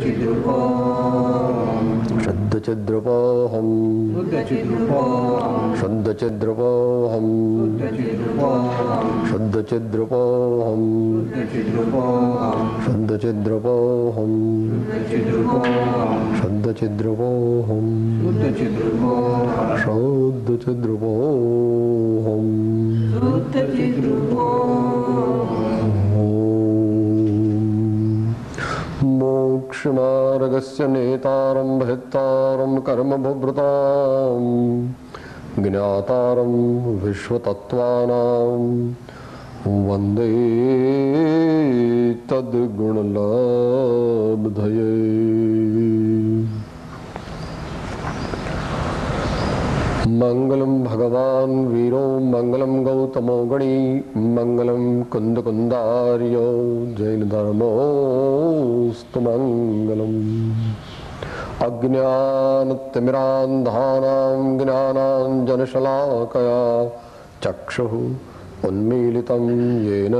शुद्धचिद्रूपोऽहं शुद्धचिद्रूपोऽहं शुद्धचिद्रूपोऽहं शुद्धचिद्रूपोऽहं शुद्धचिद्रूपोऽहं मोक्षमार्गस्य नेतारं भेत्तारं कर्मभूभृतां ज्ञातारं विश्वतत्त्वानां वन्दे तद्गुणलब्धये। मंगलम भगवान वीरो मंगलम गौतमो गणी मंगलम कुंदकुंदार्यो जैन धर्मोस्तु मंगलम। अज्ञानतिमिरान्धानां ज्ञानाञ्जनशलाकया चक्षुः उन्मीलितं येन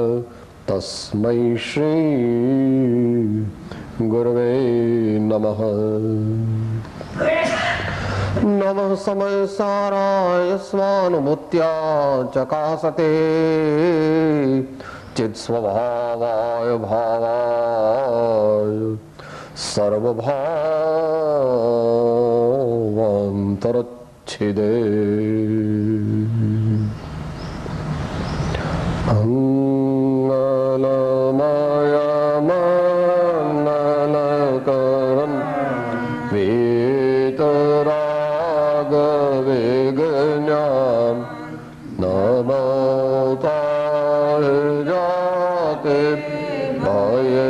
तस्मै श्री गुरवे नमः। नमः समयसाराय स्वानुभूत्या चकासते चित्स्वभावाय भावाय सर्वभावान्तरच्छिदे। मंगलमय मंगलकरं वेतरागवेगज्ञान नमोताय जाते भये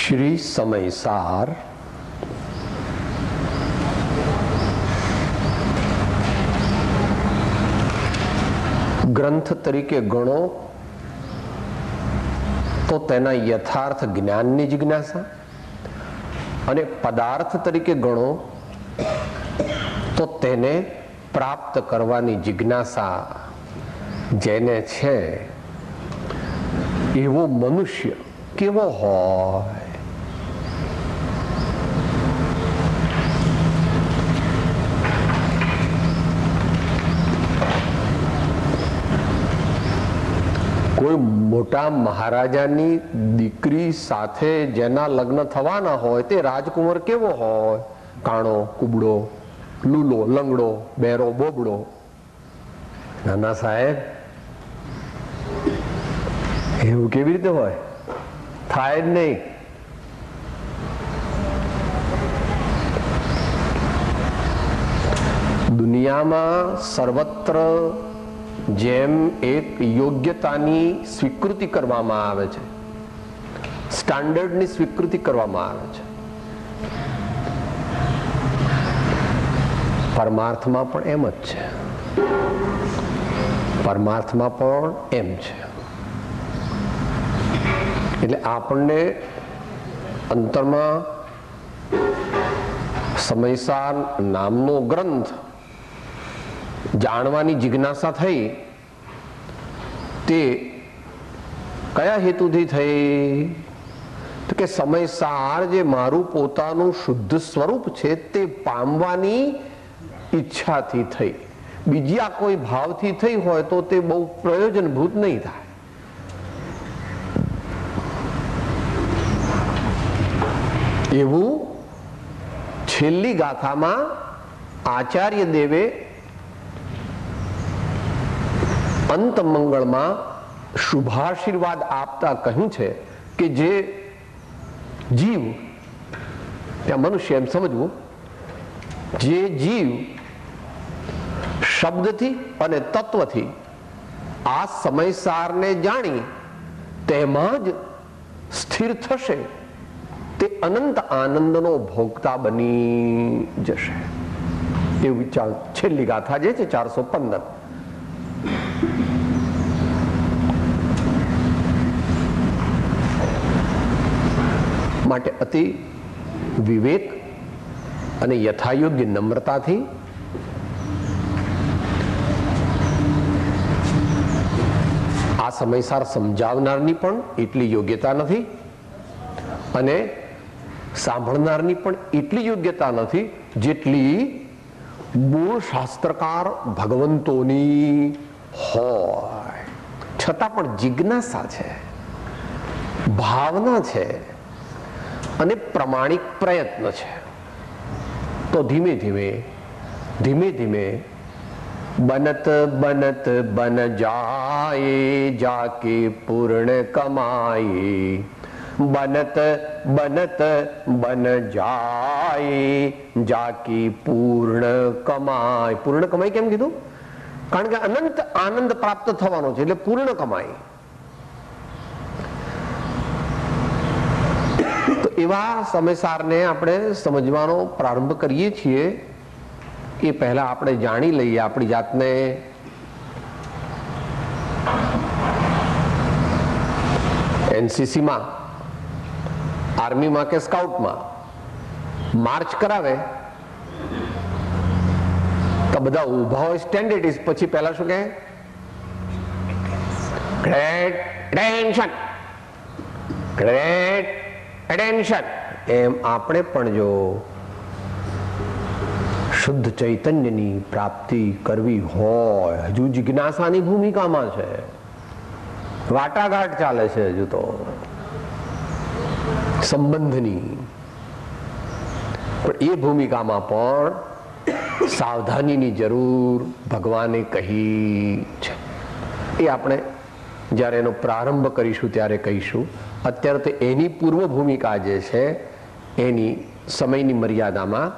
श्री समयसार ગ્રંથ તરીકે ગણો તો તેના યથાર્થ જ્ઞાનની જિજ્ઞાસા, અને પદાર્થ તરીકે ગણો તો તેને પ્રાપ્ત કરવાની જિજ્ઞાસા જેને છે એવો મનુષ્ય કેવો હોય? કોઈ મોટા મહારાજાની દીકરી સાથે જેના લગ્ન થવાના હોય તે રાજકુંવર કેવો હોય? કાણો, કુબડો, લૂલો, લંગડો, બેરો, બોબડો? નાના સાહેબ, એવું કેવી રીતે હોય? થાય જ નહીં. દુનિયામાં સર્વત્ર જેમ એક યોગ્યતાની સ્વીકૃતિ કરવામાં આવે છે, સ્ટાન્ડર્ડની સ્વીકૃતિ કરવામાં આવે છે, પરમાર્થમાં પણ એમ જ છે. પરમાર્થમાં પણ એમ છે. એટલે આપણને અંતરમાં સમયસાર નામનો ગ્રંથ જાણવાની જિજ્ઞાસા થઈ તે કયા હેતુથી થઈ? તો કે સમયસાર જે મારું પોતાનું શુદ્ધ સ્વરૂપ છે તે પામવાની ઈચ્છાથી થઈ. બીજા કોઈ ભાવથી થઈ હોય તો તે બહુ પ્રયોજનભૂત નહીં થાય. એવું છેલ્લી ગાથામાં આચાર્ય દેવે અંત મંગળમાં શુભાશીર્વાદ આપતા કહ્યું છે કે જે જીવ, ત્યાં મનુષ્ય એમ સમજવું, જે જીવ શબ્દથી અને તત્વથી આ સમયસારને જાણી તેમાં જ સ્થિર થશે તે અનંત આનંદનો ભોગતા બની જશે. એવી છેલ્લી ગાથા જે છે 415. માટે અતિ વિવેક અને યથાયોગ્ય નમ્રતાથી આ સમયસાર સમજાવનારની પણ એટલી યોગ્યતા નથી અને સાંભળનારની પણ એટલી યોગ્યતા નથી જેટલી મૂળ શાસ્ત્રકાર ભગવંતોની હોય. છતાં પણ જિજ્ઞાસા છે, ભાવના છે અને પ્રમાણિક પ્રયત્ન છે. તો ધીમે ધીમે बनत बनत बन जाए जाके पूर्ण कमाए, बनत बनत बन जाए जाके पूर्ण कमाए. પૂર્ણ કમાઈ કેમ કીધું? કારણ કે અનંત આનંદ પ્રાપ્ત થવાનો છે એટલે પૂર્ણ કમાઈ. તો એવા સમયસારને આપણે સમજવાનો પ્રારંભ કરીએ છીએ એ પહેલા આપણે જાણી લઈએ આપણી જાતને એનસીસીમાં, આર્મીમાં કે સ્કાઉટમાં માર્ચ કરાવે તો બધા ઊભા હોય સ્ટેન્ડર્ડ, પછી પહેલા શું કહે? Great attention, great attention. એમ આપણે પણ જો શુદ્ધ ચૈતન્યની પ્રાપ્તિ કરવી હોય, હજુ જિજ્ઞાસાની ભૂમિકામાં છે, વાટાઘાટ ચાલે છે, હજુ તો સંબંધની, પણ એ ભૂમિકામાં પણ સાવધાનીની જરૂર ભગવાને કહી છે. એ આપણે જ્યારે એનો પ્રારંભ કરીશું ત્યારે કહીશું. અત્યારે તો એની પૂર્વ ભૂમિકા જે છે એની સમયની મર્યાદામાં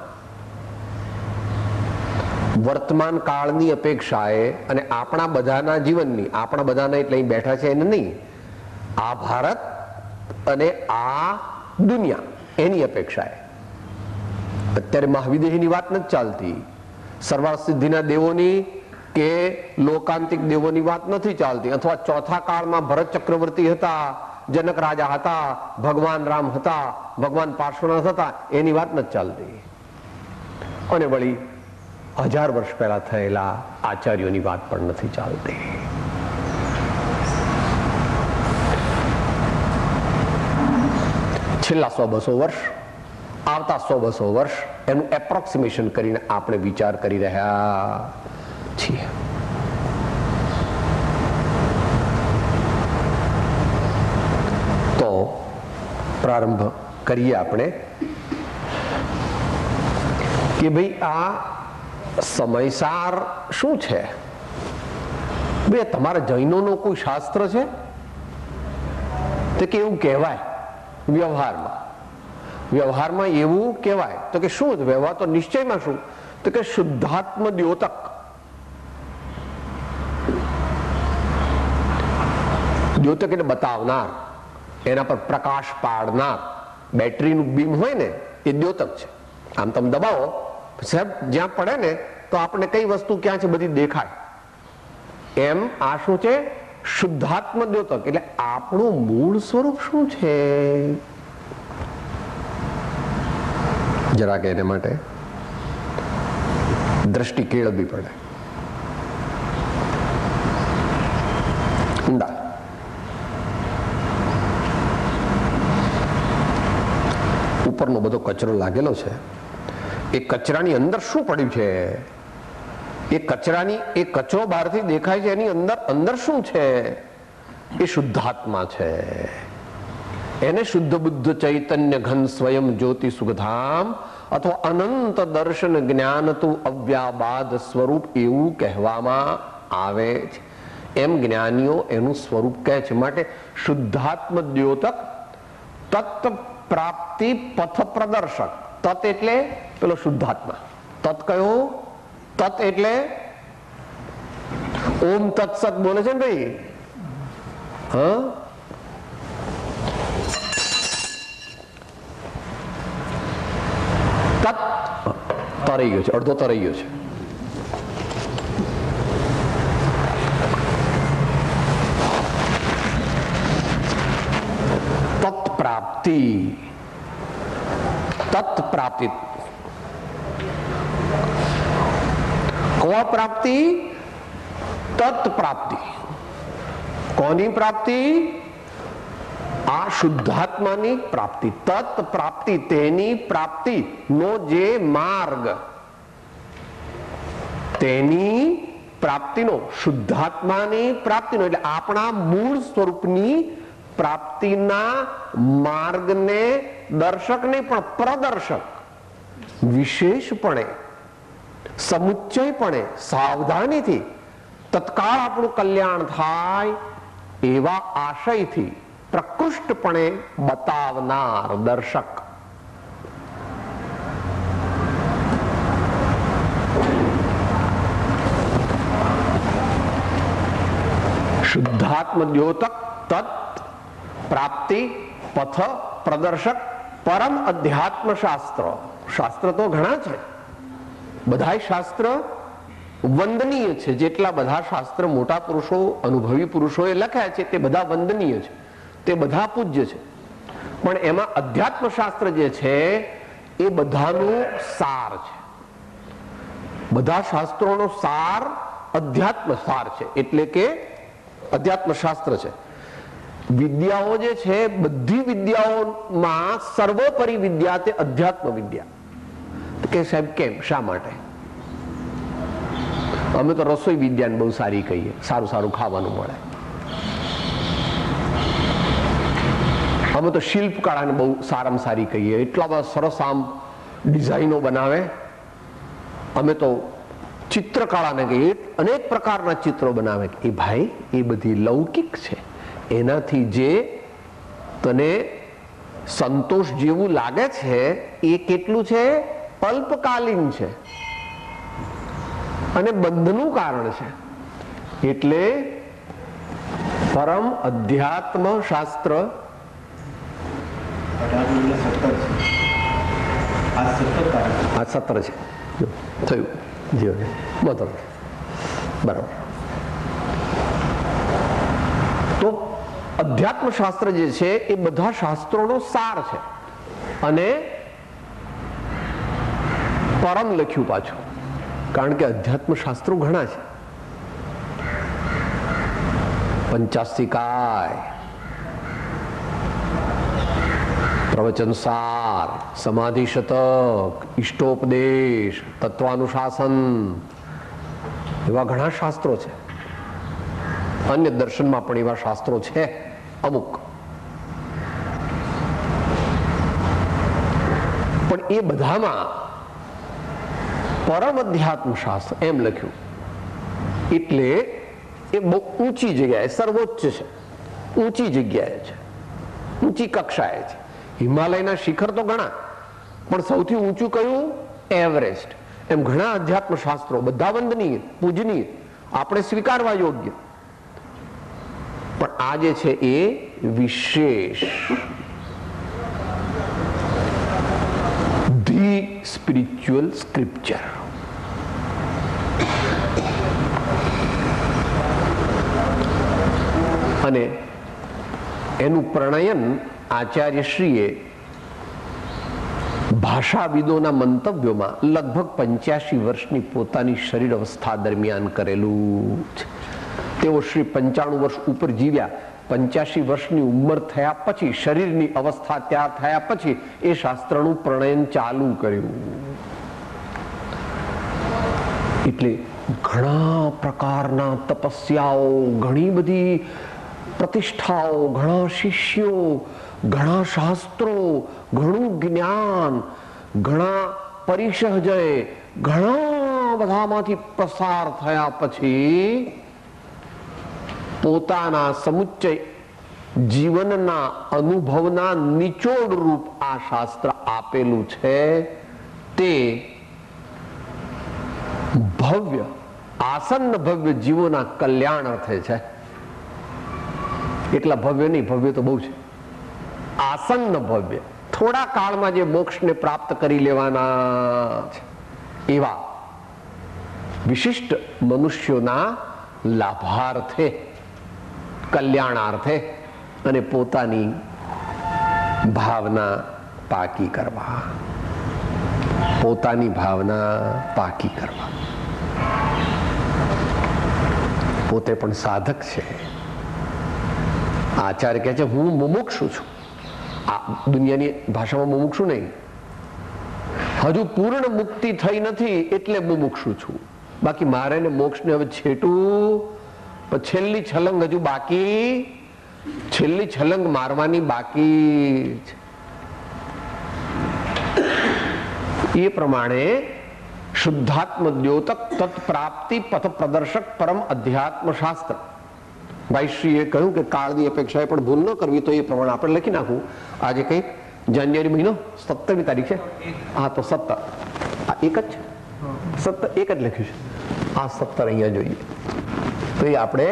વર્તમાન કાળની અપેક્ષાએ અને આપણા બધાના જીવનની, આપણા બધાના એટલે અહીં બેઠા છે એને નહીં, આ ભારત અને આ દુનિયા એની અપેક્ષાએ અત્યારે મહાવિદેહીની વાત નથી ચાલતી, સર્વાર્થ સિદ્ધિના દેવોની કે લોકાંતિક દેવોની વાત નથી ચાલતી, અથવા ચોથા કાળમાં ભરત ચક્રવર્તી હતા, જનક રાજા હતા, ભગવાન રામ હતા, ભગવાન પાર્શ્વનાથ હતા, એની વાત નથી ચાલતી. અને વળી 1000 વર્ષ પહેલા થયેલા આચાર્યોની વાત પણ નથી ચાલતી. છેલ્લા 100-200 વર્ષ, આવતા 100-200 વર્ષ એનું એપ્રોક્સિમેશન કરીને આપણે વિચાર કરી રહ્યા છીએ. તો પ્રારંભ કરીએ આપણે કે ભાઈ આ સમયસાર શું છે? બે તમારા જૈનોનો કોઈ શાસ્ત્ર છે? તો કે એવું કહેવાય વ્યવહારમાં એવું કહેવાય. તો કે શું વ્યવહાર? તો નિશ્ચયમાં શું? તો કે શુદ્ધાત્મ દ્યોતક. દ્યોતક એટલે બતાવનાર, એના પર પ્રકાશ પાડનાર. બેટરીનું બીમ હોય ને એ દ્યોતક છે. આમ તમે દબાવો, સાહેબ જ્યાં પડે ને તો આપણે કઈ વસ્તુ ક્યાં છે બધી દેખાય. એમ આ શું છે? શુદ્ધાત્મ દ્યોતક. એટલે આપણું મૂળ સ્વરૂપ શું છે? જરાક એને માટે દ્રષ્ટિ કેળવવી પડે. ઊંડા ઉપરનો બધો કચરો લાગેલો છે, એ કચરાની અંદર શું પડ્યું છે? એ કચરો બહારથી દેખાય છે, એની અંદર શું છે? એ શુદ્ધાત્મા છે. એને શુદ્ધ બુદ્ધ ચૈતન્ય ઘન સ્વયં જ્યોતિ સુખધામ અથવા અનંત દર્શન જ્ઞાન તું અવ્યાબાદ સ્વરૂપ એવું કહેવામાં આવે છે. એમ જ્ઞાનીઓ એનું સ્વરૂપ કહે છે. માટે શુદ્ધાત્મ દ્યોતક, તત્વ પ્રાપ્તિ પથ પ્રદર્શક. તત એટલે પેલો શુદ્ધાત્મા. તત કયો? તત એટલે ઓમ તત્સત બોલે છે ને ભાઈ. હા, તત તરાઈ ગયો છે, અડધો તરાઈ ગયો છે. प्राप्ति, तत्प्राप्ति। को प्राप्ति? तत्प्राप्ति। कोनी प्राप्ति? आ शुद्धात्मानी प्राप्ति। तत्प्राप्ति, तेनी प्राप्ति नो जे मार्ग, तेनी પ્રાપ્તિનો, શુદ્ધાત્માની પ્રાપ્તિનો એટલે આપણા મૂળ સ્વરૂપની પ્રાપ્તિના માર્ગને દર્શક નહીં પણ પ્રદર્શક વિશેષપણે, સમુચ્ચયપણે, સાવધાનીથી તત્કાળ આપણું કલ્યાણ થાય એવા આશયથી પ્રકૃષ્ટપણે બતાવનાર દર્શક. શુદ્ધાત્મ દ્યોતક, તત્ પ્રાપ્તિ, પથ પ્રદર્શક, પરમ અધ્યાત્મ શાસ્ત્ર. શાસ્ત્ર તો ઘણા છે, બધા શાસ્ત્ર વંદનીય છે. જેટલા બધા શાસ્ત્ર મોટા પુરુષો, અનુભવી પુરુષોએ લખ્યા છે તે બધા વંદનીય છે, તે બધા પૂજ્ય છે. પણ એમાં અધ્યાત્મ શાસ્ત્ર જે છે એ બધાનું સાર છે. બધા શાસ્ત્રોનો સાર અધ્યાત્મ સાર છે, એટલે કે અધ્યાત્મ શાસ્ત્ર છે. વિદ્યાઓ જે છે, બધી વિદ્યાઓમાં સર્વોપરી વિદ્યા તે અધ્યાત્મ વિદ્યા. કે સાહેબ કેમ, શા માટે? અમે તો રસોઈ વિદ્યાને બહુ સારી કહીએ, સારું સારું ખાવાનું મળે. અમે તો શિલ્પ કળાને બહુ સારામાં સારી કહીએ, એટલા બધા સરસ આમ ડિઝાઇનો બનાવે. અમે તો ચિત્રકળાને કહીએ, અનેક પ્રકારના ચિત્રો બનાવે. એ ભાઈ, એ બધી લૌકિક છે. એનાથી જે તને સંતોષ જેવું લાગે છે એ કેટલું છે? અલ્પકાલીન છે અને બંધનું કારણ છે. એટલે પરમ અધ્યાત્મ શાસ્ત્ર આ 17 છે થયું બરાબર. તો અધ્યાત્મ શાસ્ત્ર જે છે એ બધા શાસ્ત્રોનો સાર છે અને પરમ લખ્યું પાછું, કારણ કે અધ્યાત્મ શાસ્ત્રો ઘણા છે. પંચાસ્તિકાય, પ્રવચનસાર, સમાધિ શતક, ઇષ્ટોપદેશ, તત્વાનુશાસન, એવા ઘણા શાસ્ત્રો છે. અન્ય દર્શનમાં પણ એવા શાસ્ત્રો છે અમુક. પણ એ બધામાં પરમ અધ્યાત્મ શાસ્ત્ર એમ લખ્યું એટલે એ બહુ ઊંચી જગ્યાએ, સર્વોચ્ચ છે, ઊંચી જગ્યાએ છે, ઊંચી કક્ષાએ છે. હિમાલયના શિખર તો ઘણા, પણ સૌથી ઊંચું કયું? એવરેસ્ટ. એમ ઘણા અધ્યાત્મ શાસ્ત્રો, બધા વંદનીય, પૂજનીય, આપણે સ્વીકારવા યોગ્ય. પણ આ જે છે એ વિશેષ, ધી સ્પિરિચ્યુઅલ સ્ક્રિપ્ચર. અને એનું પ્રણયન આચાર્યશ્રીએ ભાષાવિદોના મંતવ્યોમાં લગભગ 85 વર્ષની પોતાની શરીર અવસ્થા દરમિયાન કરેલું છે. તેઓ શ્રી 95 વર્ષ ઉપર જીવ્યા. 85 વર્ષની ઉંમર થયા પછી, શરીરની અવસ્થા ત્યાં થયા પછી એ શાસ્ત્રનું પ્રણયન ચાલુ કર્યું. એટલે ઘણા પ્રકારના તપસ્યાઓ, ઘણી બધી પ્રતિષ્ઠાઓ, ઘણા શિષ્યો, ઘણા શાસ્ત્રો, ઘણું જ્ઞાન, ઘણા પરિસહજય, ઘણા બધામાંથી પસાર થયા પછી પોતાના સમુચ્ચય જીવનના અનુભવના નિચોડ રૂપ આ શાસ્ત્ર આપેલું છે. તે ભવ્ય, આસન્ન ભવ્ય જીવોના કલ્યાણ અર્થે છે. એટલા ભવ્ય નહીં, ભવ્ય તો બહુ છે. આસન્ન ભવ્ય, થોડા કાળમાં જે મોક્ષને પ્રાપ્ત કરી લેવાના છે એવા વિશિષ્ટ મનુષ્યોના લાભાર્થે, કલ્યાણાર્થે અને પોતાની ભાવના પાકી કરવા, પોતાની ભાવના પાકી કરવા. પોતે પણ સાધક છે. આચાર્ય કહે છે હું મુમુક્ષુ છું. આ દુનિયાની ભાષામાં મુમુક્ષુ નહીં, હજુ પૂર્ણ મુક્તિ થઈ નથી એટલે મુમુક્ષુ છું. બાકી મારે ને મોક્ષને હવે છેટું, છેલ્લી છલંગ હજુ બાકી, છેલ્લી છલંગ મારવાની બાકી છે. એ પ્રમાણે શુદ્ધાત્મ દ્યોતક તત્પ્રાપ્તિ પથ પ્રદર્શક પરમ અધ્યાત્મ શાસ્ત્ર. ભાઈશ્રીએ કહ્યું કે કાળની અપેક્ષાએ પણ ભૂલ ન કરવી, તો એ પ્રમાણે આપણે લખી નાખવું. આજે કઈ જાન્યુઆરી મહિનો 17મી તારીખ છે. હા, તો 17 આ એક જ છે, 17 એક જ લખ્યું છે. આ 17 અહીંયા જોઈએ તો એ આપણે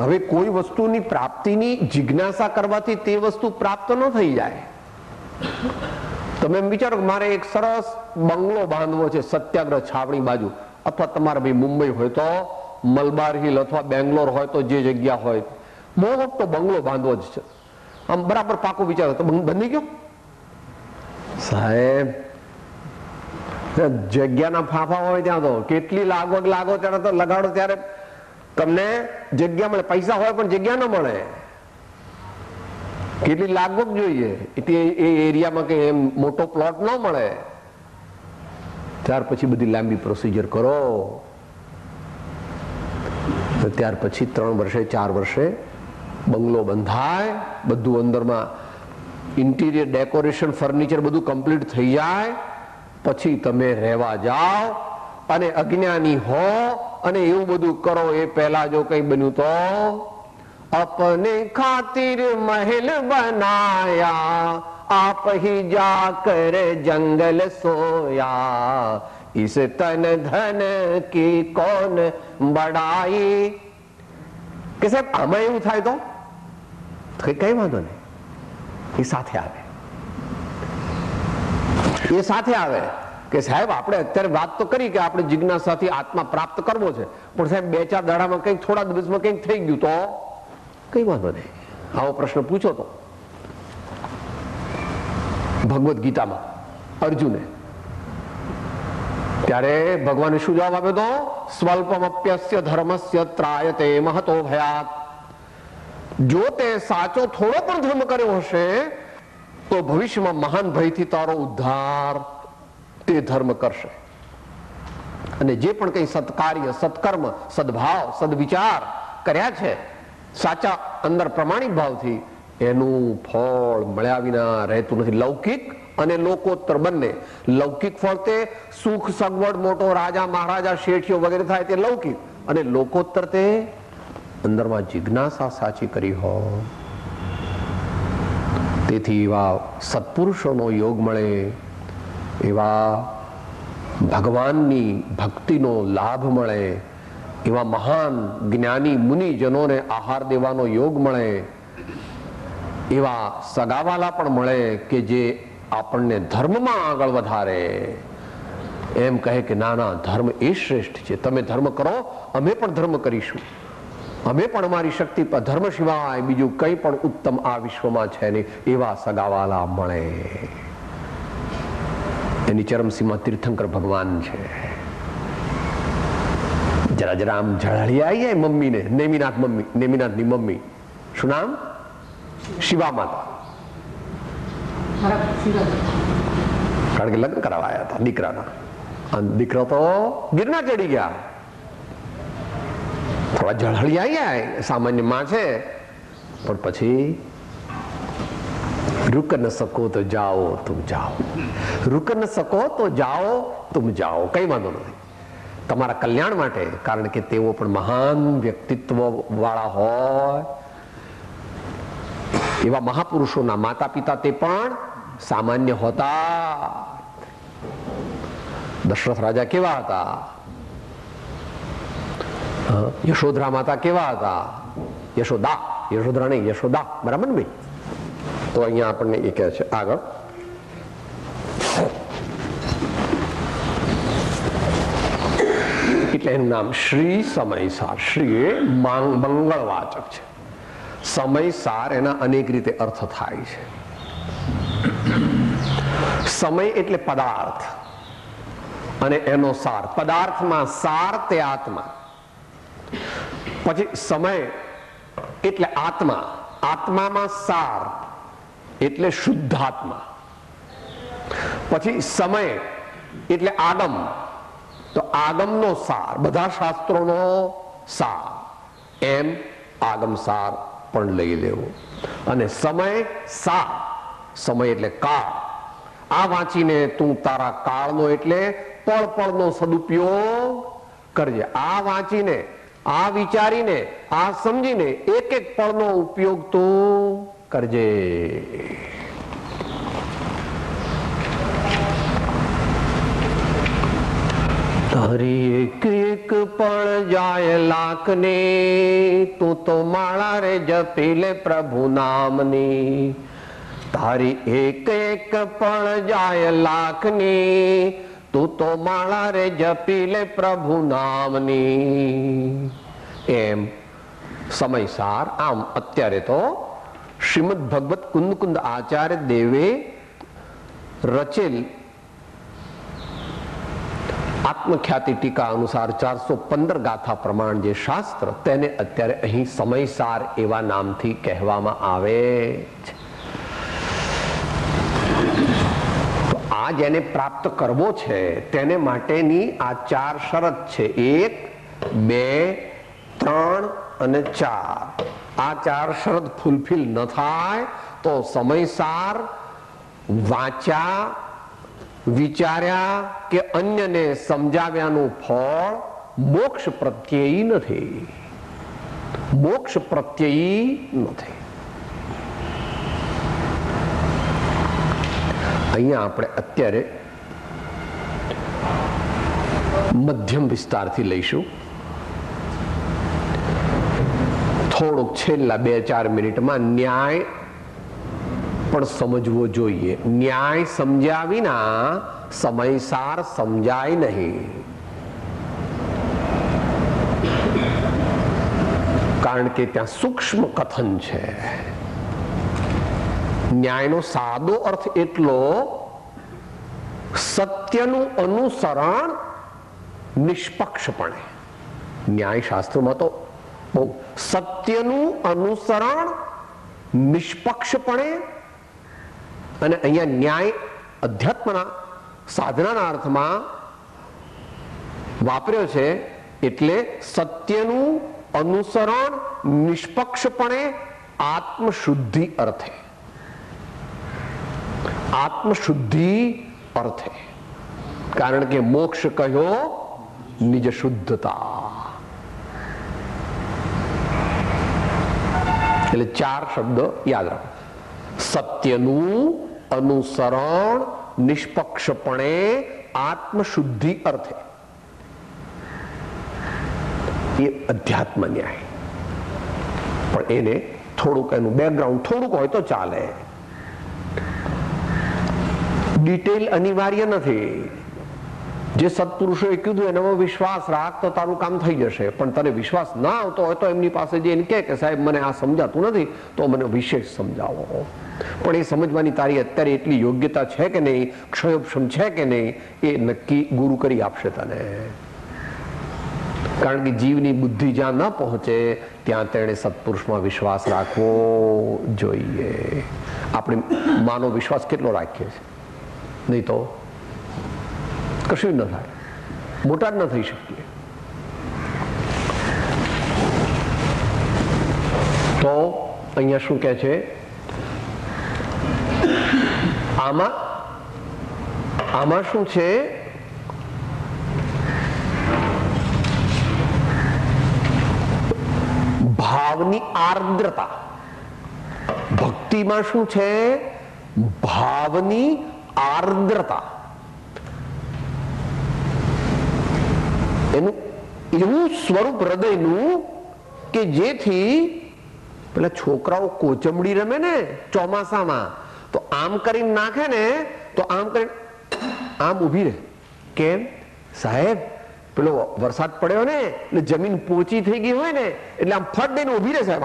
હવે કોઈ વસ્તુની પ્રાપ્તિની જિજ્ઞાસા કરવાથી તે વસ્તુ પ્રાપ્ત ન થઈ જાય. તમે એમ વિચારો કે મારે એક સરસ બંગલો બાંધવો છે સત્યાગ્રહ છાવણી બાજુ, અથવા તમારે ભાઈ મુંબઈ હોય તો મલબાર હિલ, અથવા બેંગ્લોર હોય તો જે જગ્યા હોય મોટો બંગલો બાંધવો જ છે. આમ બરાબર પાકો વિચારો તો બની ગયો. સાહેબ જગ્યાના ફાંફા હોય ત્યાં તો કેટલી લાગવગ લાગો ત્યારે તો લગાડો ત્યારે તમને જગ્યા મળે. પૈસા હોય પણ જગ્યા ન મળે. કેટલી લાગવગ જોઈએ. એ એરિયામાં કઈ એમ મોટો પ્લોટ ન મળે. ત્યાર પછી બધી લાંબી પ્રોસિજર કરો. ત્યાર પછી 3 વર્ષે 4 વર્ષે બંગલો બંધાય, બધું અંદરમાં ઇન્ટિરિયર ડેકોરેશન ફર્નિચર બધું કમ્પ્લીટ થઈ જાય, પછી તમે રહેવા જાઓ. અને અજ્ઞાની હો અને એવું બધું કરો એ પહેલા જો કઈ બન્યું તો अपने खातिर महल बनाया, आप ही जाकर जंगल सोया, इस तन धन की कौन बड़ाई. કે સાહેબ આમાં એવું થાય તો કઈ વાંધો નહીં, એ સાથે આવે. એ સાથે આવે કે સાહેબ આપણે અત્યારે વાત તો કરી કે આપણે જિજ્ઞાસાથી આત્મા પ્રાપ્ત કરવો છે, પણ સાહેબ 2-4 દાડામાં કંઈક, થોડા દિવસમાં કંઈક થઈ ગયું તો કઈ વાંધો નહીં. આવો પ્રશ્ન પૂછો તો ભગવદ ગીતામાં અર્જુને, ત્યારે ભગવાને શું જવાબ આપ્યો તો? સ્વલ્પમપ્યસ્ય ધર્મસ્ય ત્રાયતે મહતો ભયાત. જો તે સાચો થોડો પણ ધર્મ કર્યો હશે તો ભવિષ્યમાં મહાન ભયથી તારો ઉદ્ધાર તે ધર્મ કરશે. અને જે પણ કઈ સત્કાર્ય, સત્કર્મ, સદભાવ, સદવિચાર કર્યા છે સાચા અંદર પ્રમાણિક ભાવથી, એનું ફળ મળ્યા વિના રહેતું નથી. લૌકિક અને લોકોત્તર બંને. લૌકિક ફળ તે સુખ સગવડ, મોટો રાજા મહારાજા શેઠિયો વગેરે થાય તે લૌકિક, અને લોકોત્તર તે અંદરમાં જિજ્ઞાસા સાચી કરી હોય. તેથી એવા સત્પુરુષોનો યોગ મળે, એવા ભગવાનની ભક્તિનો લાભ મળે, એવા મહાન જ્ઞાની મુનિજનોને આહાર દેવાનો યોગ મળે, એવા સગાવાલા પણ મળે કે જે આપણને ધર્મમાં આગળ વધારે, એમ કહે કે ના ના ધર્મ એ શ્રેષ્ઠ છે, તમે ધર્મ કરો, અમે પણ ધર્મ કરીશું, અમે પણ અમારી શક્તિ પર ધર્મ સિવાય બીજું કંઈ પણ ઉત્તમ આ વિશ્વમાં છે નહીં, એવા સગાવાલા મળે. એની ચરમસીમા તીર્થંકર ભગવાન છે. જરા આમ ઝળહળી આવી જાય મમ્મીને, નેમિનાથની મમ્મી, શું નામ? શિવા માતા. કારણ કે લગ્ન કરાવાયા હતા દીકરાના, અને દીકરો તો ગિરનાર ચડી ગયા. થોડા ઝળહળી આવી જાય, સામાન્ય માં છે, પણ પછી रुक न सको तो जाओ तुम जाओ, रुक न सको तो जाओ तुम जाओ. કઈ વાંધો નથી તમારા કલ્યાણ માટે, કારણ કે તેઓ પણ મહાન વ્યક્તિત્વ વાળા હોય. એવા મહાપુરુષોના માતા પિતા તે પણ સામાન્ય હોતા. દશરથ રાજા કેવા હતા? યશોધરા માતા કેવા હતા? યશોધરા નહીં, યશોદા, બરાબર ને ભાઈ? તો અહીંયા આપણને એ કહે છે આગળ, એટલે એનું નામ શ્રી સમયસાર. શ્રી એ મંગળવાચક છે. સમયસાર એના અનેક રીતે અર્થ થાય છે. સમય એટલે પદાર્થ અને એનો સાર. પદાર્થમાં સાર તે આત્મા. પછી સમય એટલે આત્મા. આત્મામાં સાર એટલે શુદ્ધાત્મા. પછી સમય એટલે આગમ, તો આગમનો સાર, બધા શાસ્ત્રોનો સાર, એમ આગમ સાર પણ લઈ લેવો. અને સમય સાર, સમય એટલે કાળ. આ વાંચીને તું તારા કાળનો એટલે પળ પળનો સદુપયોગ કરજે. આ વાંચીને, આ વિચારીને, આ સમજીને એક એક પળનો ઉપયોગ તું કરજે. તારી એક એક પળ જાય લાખને, તું તો માળા રે જપી લે પ્રભુ નામની. તારી એક એક પળ જાય લાખની, તું તો માળા રે જપી લે પ્રભુ નામની. એમ સમયસાર. આમ અત્યારે તો શ્રીમદ ભગવત કુંદ આચાર્ય દેવે રચેલ આત્મખ્યાતિ ટીકા અનુસાર 415 ગાથા પ્રમાણ જે શાસ્ત્ર, તેને અત્યારે અહીં સમયસાર એવા નામથી કહેવામાં આવે છે. તો આ જેને પ્રાપ્ત કરવો છે તેને માટેની આ 4 શરત છે. 1, 2, 3 અને 4. આ 4 શરત ફૂલફિલ ન થાય તો સમયસાર વાંચ્યા, વિચાર્યા કે અન્યને સમજાવ્યાનું ફળ મોક્ષ પ્રત્યયી નથી. મોક્ષ પ્રત્યયી નથી. અહીંયા આપણે અત્યારે મધ્યમ વિસ્તારથી લઈશું. થોડુંક છેલ્લા 2-4 મિનિટમાં ન્યાય પણ સમજવો જોઈએ. ન્યાય સમજ્યા વિના સમયસાર સમજાય નહીં. કારણ કે ત્યાં સૂક્ષ્મ કથન છે. ન્યાયનો સાદો અર્થ એટલો, સત્યનું અનુસરણ નિષ્પક્ષપણે. ન્યાય શાસ્ત્રમાં તો બહુ સત્યનું અનુસરણ નિષ્પક્ષપણે. અને અહીંયા ન્યાય અધ્યાત્મના સાધનાના અર્થમાં વાપર્યો છે. એટલે સત્યનું અનુસરણ નિષ્પક્ષપણે આત્મશુદ્ધિ અર્થે. આત્મશુદ્ધિ અર્થે. કારણ કે મોક્ષ કહ્યો નિજ શુદ્ધતા. એટલે 4 શબ્દ યાદ રાખો. સત્યનું અનુસરણ નિષ્પક્ષપણે આત્મશુદ્ધિ અર્થે. એ અધ્યાત્મ ન્યાય. પણ એને થોડુંક એનું બેકગ્રાઉન્ડ થોડુંક હોય તો ચાલે. ડિટેલ અનિવાર્ય નથી. જે સત્પુરુષોએ કીધું એનામાં વિશ્વાસ રાખ તો તારું કામ થઈ જશે. પણ તને વિશ્વાસ ના આવતો હોય તો એમની પાસે જઈને કહે કે સાહેબ મને આ સમજાતું નથી, તો મને વિશેષ સમજાવો. પણ એ સમજવાની તારી અત્યારે એટલી યોગ્યતા છે કે નહીં, ક્ષયોપક્ષમ છે કે નહીં, એ નક્કી ગુરુ કરી આપશે તને. કારણ કે જીવની બુદ્ધિ જ્યાં ન પહોંચે ત્યાં તેણે સત્પુરુષમાં વિશ્વાસ રાખવો જોઈએ. આપણે માનો વિશ્વાસ કેટલો રાખીએ છીએ? નહીં તો કશું ન થાય, મોટા જ ન થઈ શકીએ. તો અહીંયા શું કહે છે? આમાં શું છે? ભાવની આર્દ્રતા. ભક્તિમાં શું છે? ભાવની આર્દ્રતા. એનું એવું સ્વરૂપ હૃદયનું કે જેથી પેલા છોકરાઓ કોચમડી રમે ને ચોમાસામાં, તો આમ કરીને નાખે ને તો આમ કરીને આમ ઉભી રહે. કેમ? સાહેબ પેલો વરસાદ પડ્યો ને એટલે જમીન પોચી થઈ ગઈ હોય ને એટલે આમ ફટ દઈને ઉભી રહે સાહેબ,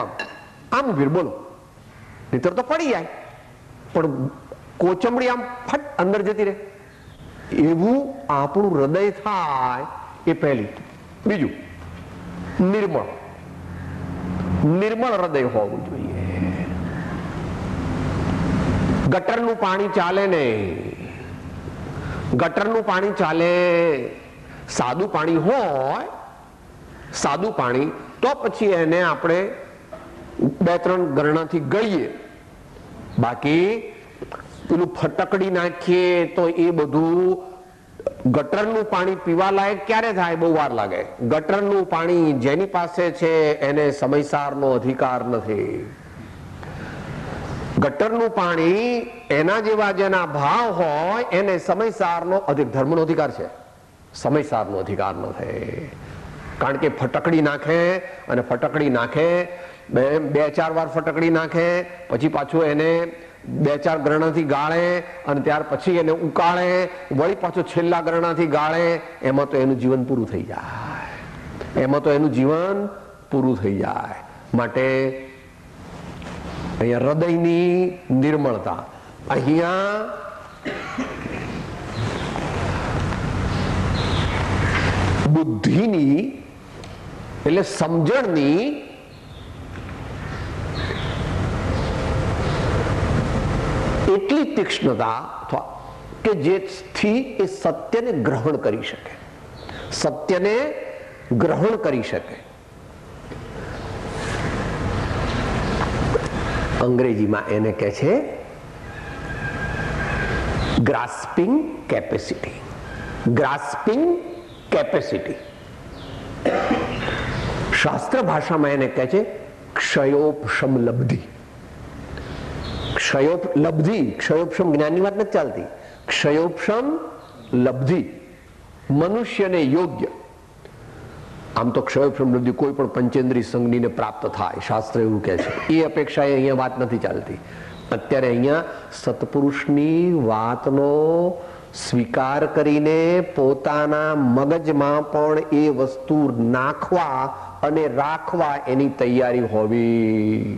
આમ ઉભી રહે, બોલો, નહીતર તો પડી જાય, પણ કોચમડી આમ ફટ અંદર જતી રહે. એવું આપણું હૃદય થાય એ પહેલી. બીજું, નિર્મળ, નિર્મળ હૃદય હોવું જોઈએ. ગટરનું પાણી ચાલે નહીં, ગટરનું પાણી ચાલે. સાદું પાણી હોય, સાદું પાણી, તો પછી એને આપણે 2-3 ગરણાથી ગળીએ. બાકી પેલું ફટકડી નાખીએ તો એ બધું ગટરનું પાણી પીવા લાયક ક્યારે થાય? બહુ વાર લાગે. ગટરનું પાણી જેની પાસે છે એને સમયસારનો અધિકાર નથી. ગટરનું પાણી એના જેવા જેના ભાવ હોય એને સમયસારનો ધર્મનો અધિકાર છે, સમયસારનો અધિકાર નથી. કારણ કે ફટકડી નાખે અને ફટકડી નાખે, 2-4 વાર ફટકડી નાખે, પછી પાછું એને 2-4 ગરણાથી ગાળે અને ત્યાર પછી એને ઉકાળે, વળી પાછું છેલ્લા ગરણાથી ગાળે. એમાં તો એનું જીવન પૂરું થઈ જાય, એમાં તો એનું જીવન પૂરું થઈ જાય. માટે અહીંયા હૃદયની નિર્મળતા, અહીંયા બુદ્ધિની એટલે સમજણની એટલી તીક્ષ્ણતા અથવા કે જેથી એ સત્યને ગ્રહણ કરી શકે, સત્યને ગ્રહણ કરી શકે. અંગ્રેજીમાં એને કહે છે ગ્રાસ્પિંગ કેપેસિટી. Grasping capacity. શાસ્ત્ર ભાષામાં એને કહે છે ક્ષયોપશમ લબ્ધિ. ક્ષયોપલબ્ધિ, ક્ષયોપશમ જ્ઞાનની વાત નથી ચાલતી. ક્ષયોપશમ લબ્ધિ મનુષ્યને યોગ્ય. આમ તો ક્ષયોપશમ લબ્ધિ કોઈ પણ પંચેન્દ્રિય સંજ્ઞીને પ્રાપ્ત થાય, શાસ્ત્ર એવું કહે છે. એ અપેક્ષાએ અહીંયા વાત નથી ચાલતી. અત્યારે અહીંયા સત્પુરુષની વાતનો સ્વીકાર કરીને પોતાના મગજમાં પણ એ વસ્તુ નાખવા અને રાખવા એની તૈયારી હોવી.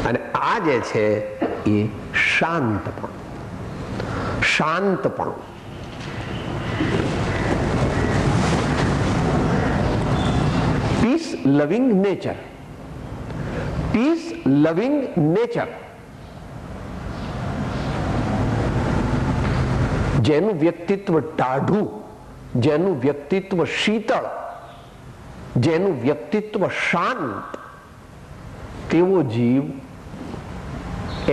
અને આ જે છે એ શાંતપણું. શાંતપણું. પીસ લવિંગ નેચર. પીસ લવિંગ નેચર. જેનું વ્યક્તિત્વ ટાઢું, જેનું વ્યક્તિત્વ શીતળ, જેનું વ્યક્તિત્વ શાંત, તેવો જીવ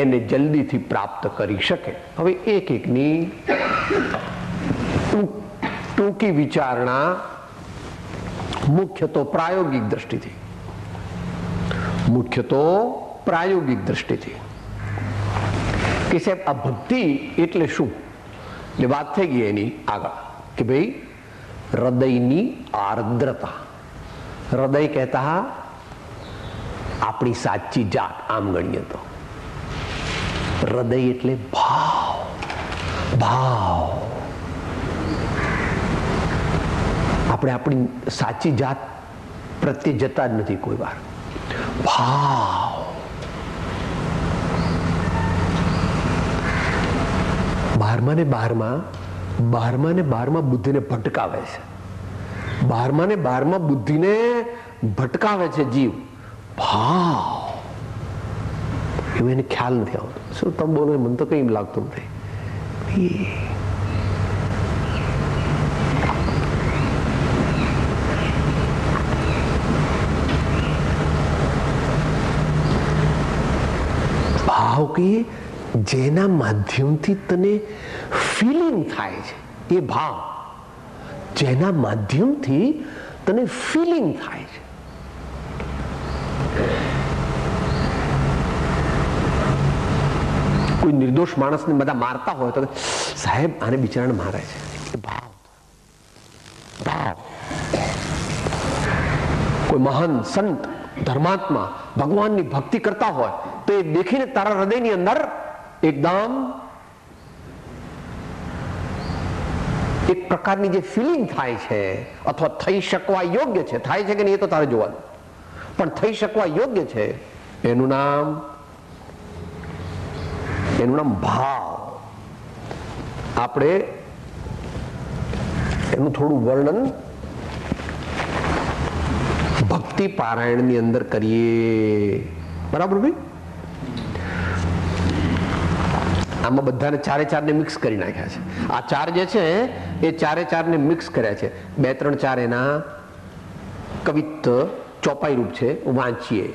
એને જલ્દીથી પ્રાપ્ત કરી શકે. હવે એક એકની ટૂંકી વિચારણા મુખ્ય તો પ્રાયોગિક દ્રષ્ટિથી, મુખ્ય તો પ્રાયોગિક દ્રષ્ટિથી કે સાહેબ આ ભક્તિ એટલે શું? એટલે વાત થઈ ગઈ એની આગળ કે ભાઈ હૃદયની આર્દ્રતા. હૃદય કહેતા આપણી સાચી જાત. આમ ગણીએ તો હૃદય એટલે ભાવ. ભાવ. આપણે આપણી સાચી જાત પ્રત્યે જતા જ નથી કોઈ વાર. ભાવ. બારમાં ને બારમાં બુદ્ધિને ભટકાવે છે. બારમાં ને બારમાં બુદ્ધિને ભટકાવે છે જીવ. ભાવ એવું એને ખ્યાલ નથી આવતો. શું તમે બોલો? મને તો કઈ લાગતું નથી. ભાવ કહીએ જેના માધ્યમથી તને ફીલિંગ થાય છે, એ ભાવ. જેના માધ્યમથી તને ફીલિંગ થાય છે. કોઈ નિર્દોષ માણસને બધા મારતા હોય તો સાહેબ આને બિચારાને મારે છે. ભાવ. ભાવ. કોઈ મહાન સંત, ધર્માત્મા, ભગવાનની ભક્તિ કરતા હોય તો એ દેખીને તારા હૃદયની અંદર એક પ્રકારની જે ફિલિંગ થાય છે અથવા થઈ શકવા યોગ્ય છે, થાય છે કે નહીં એ તો તારે જોવાનું, પણ થઈ શકવા યોગ્ય છે એનું નામ ભાવ. આપણે એનું થોડું વર્ણન ભક્તિ પારાયણની અંદર કરીએ. બરાબર ભાઈ? આમાં બધાને ચારે ચારને મિક્સ કરી નાખ્યા છે. આ ચાર જે છે એ ચારે ચારને મિક્સ કર્યા છે. 2 3 4 એના કવિત્વ ચોપાઈ રૂપ છે, વાંચીએ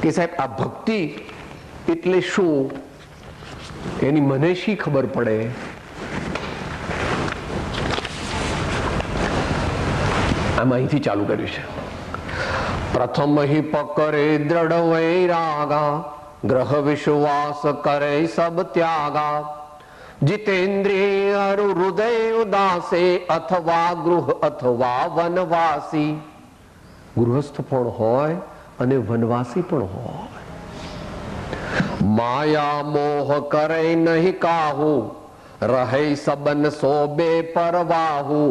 કે સાહેબ આ ભક્તિ એટલે શું, એની મને શી ખબર પડે. આમાં અહીંથી ચાલુ કર્યું છે. પ્રથમ હિ પકરે દ્રઢ વૈરાગા, ગ્રહ વિશ્વાસ કરે સબ ત્યાગા, જીતેન્દ્રિય હૃદય ઉદાસે, અથવા ગૃહ અથવા વનવાસી. ગૃહસ્થ પણ હોય અને વનવાસી પણ હોય. માયા મોહ કરે નહીં કાહુ, રહે સબન સો બે પરવાહુ.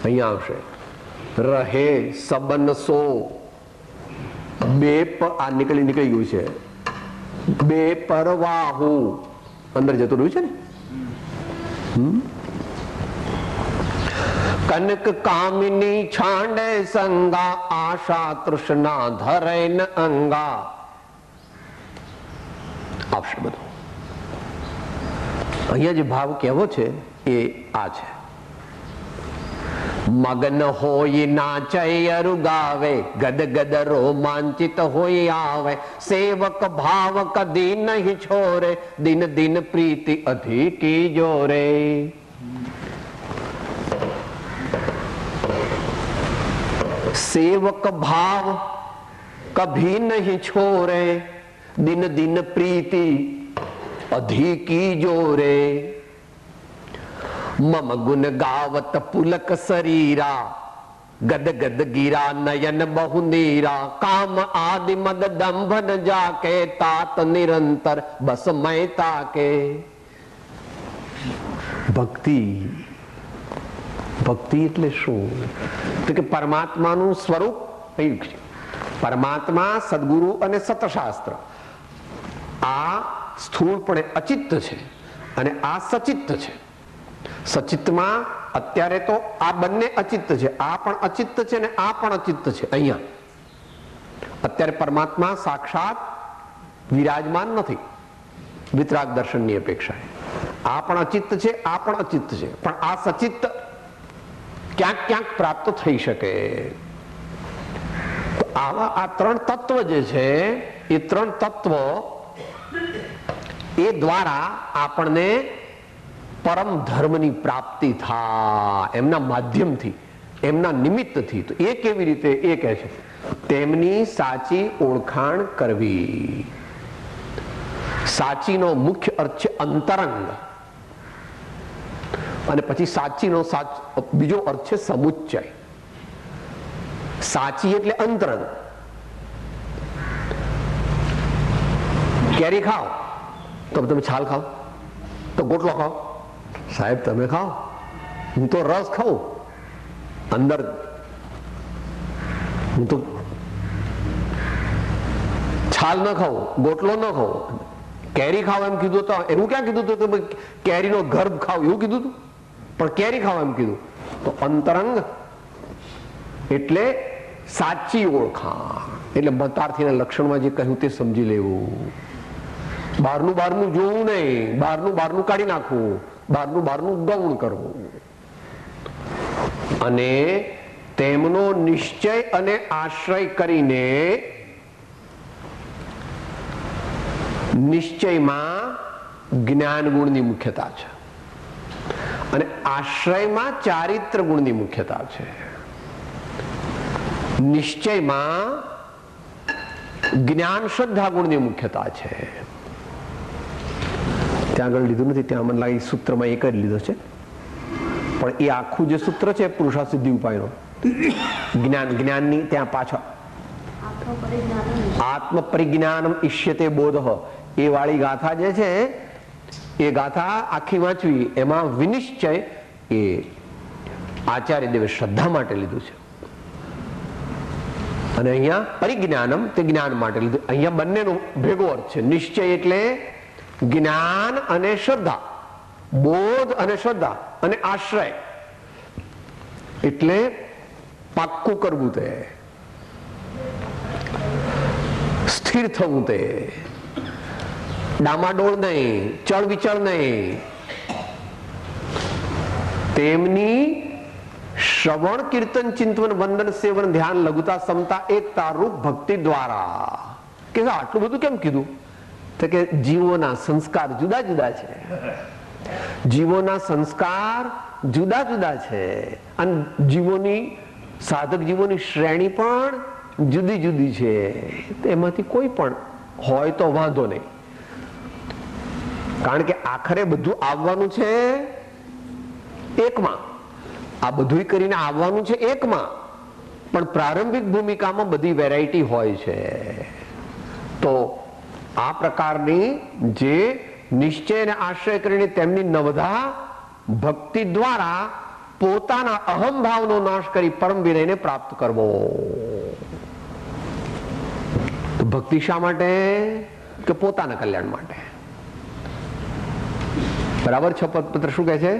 અહીંયા આવશે રહે સબન સો બે, આ નીકળી ગયું છે, બે પરવાહુ અંદર જતું રહ્યું છે ને. કનક કામિની છાંડે સંગા, આશા તૃષ્ણા ધરે ન અંગા. આવશે બધું. અહીંયા જે ભાવ કહેવો છે એ આ છે. મગન હોય નાચય અરુ ગાવે, ગદ ગદ રોમાંચિત હોય આવે, સેવક ભાવ કદી નહીં છોરે, દિન દિન પ્રીતિ અધિકી જોરે. सेवक भाव कभी नहीं छोरे, दिन दिन प्रीति अधिकी जोरे. मम गुण गावत पुलक शरीरा, गद गद गिरा नयन बहु नीरा. काम आदि मद दंभ न जाके, तात निरंतर बस मैं ताके. ભક્તિ એટલે શું? તો કે પરમાત્માનું સ્વરૂપ, પરમાત્મા, સદગુરુ અને સતશાસ્ત્ર આ સ્થૂળપણે અચિત્ત છે અને આ સચિત્ત છે. સચિત્તમાં અત્યારે તો આ બંને અચિત્ત છે, આ પણ અચિત્ત છે ને આ પણ અચિત્ત છે. અહીંયા અત્યારે પરમાત્મા સાક્ષાત વિરાજમાન નથી વિતરાગ દર્શનની અપેક્ષાએ. આ પણ અચિત્ત છે, આ પણ અચિત્ત છે, પણ આ સચિત્ત ક્યાંક ક્યાંક પ્રાપ્ત થઈ શકે. આવા આ 3 તત્વ જે છે એ 3 તત્વ એ દ્વારા આપણને પરમ ધર્મની પ્રાપ્તિ થાય, એમના માધ્યમથી, એમના નિમિત્તથી. તો એ કેવી રીતે? એ કહે છે તેમની સાચી ઓળખાણ કરવી. સાચીનો મુખ્ય અર્થ છે અંતરંગ, અને પછી સાચીનો બીજો અર્થ છે સમુચ્ચય. સાચી એટલે અંતરંગ. કેરી ખાઓ તો તમે છાલ ખાઓ, તો ગોટલો ખાઓ, સાહેબ તમે ખાઓ, હું તો રસ ખાઉં, અંદર હું તો છાલ ન ખાઉં, ગોટલો ન ખાઉં. કેરી ખાવ એમ કીધું તો એવું ક્યાં કીધું હતું કે કેરીનો ગર્ભ ખાવ એવું કીધું હતું? પણ કેરી ખાવ એમ કીધું. તો અંતરંગ એટલે સાચી ઓળખાણ, એટલે મતાર્થીના લક્ષણમાં જે કહ્યું તે સમજી લેવું. બહારનું જોવું નહીં, બહારનું કાઢી નાખવું, બહારનું ગૌણ કરવું. અને તેમનો નિશ્ચય અને આશ્રય કરીને, નિશ્ચયમાં જ્ઞાન ગુણની મુખ્યતા છે અને આશ્રયમાં ચારિત્ર ગુણની મુખ્યતા છે. નિશ્ચયમાં જ્ઞાન શ્રદ્ધા ગુણની મુખ્યતા છે. ત્યાં આગળ લીધું નથી, ત્યાં મને લાગે સૂત્રમાં એક જ લીધો છે, પણ એ આખું જે સૂત્ર છે પુરુષાર્થ સિદ્ધિ ઉપાયનો જ્ઞાનની ત્યાં પાછળ આત્મ પરિજ્ઞાનમ ઇષ્યતે બોધ એ વાળી ગાથા જે છે એ ગાથા આખી વાંચવી, એમાં વિનિશ્ચય એ આચાર્ય દેવે શ્રદ્ધા માટે લીધું છે, અને અહીંયા પરિજ્ઞાનમ તે જ્ઞાન માટે લીધું. અહીંયા બંનેનો ભેગો અર્થ છે. નિશ્ચય એટલે જ્ઞાન અને શ્રદ્ધા, બોધ અને શ્રદ્ધા અને આશ્રય એટલે પાક્કું કરવું, તે સ્થિર થવું, તે ડામાડોળ નહીં, ચળ વિચળ નહીં. તેમની શ્રવણ કીર્તન ચિંતન વંદન સેવન ધ્યાન લઘુતા સમતા એકતા રૂપ ભક્તિ દ્વારા. કે આટલું બધું કેમ કીધું? તો કે જીવોના સંસ્કાર જુદા જુદા છે, જીવોના સંસ્કાર જુદા જુદા છે, અને જીવોની સાધક જીવોની શ્રેણી પણ જુદી જુદી છે. એમાંથી કોઈ પણ હોય તો વાંધો નહીં, કારણ કે આખરે બધું આવવાનું છે એકમાં. આ બધું કરીને આવવાનું છે એકમાં, પણ પ્રારંભિક ભૂમિકામાં બધી વેરાયટી હોય છે. તો આ પ્રકારની જે નિશ્ચય અને આશ્રય કરીને તેમની નવધા ભક્તિ દ્વારા પોતાના અહમ ભાવનો નાશ કરી પરમ વિનયને પ્રાપ્ત કરવો. તો ભક્તિ શા માટે? કે પોતાના કલ્યાણ માટે. બરાબર છે. પત્ર શું કહે છે?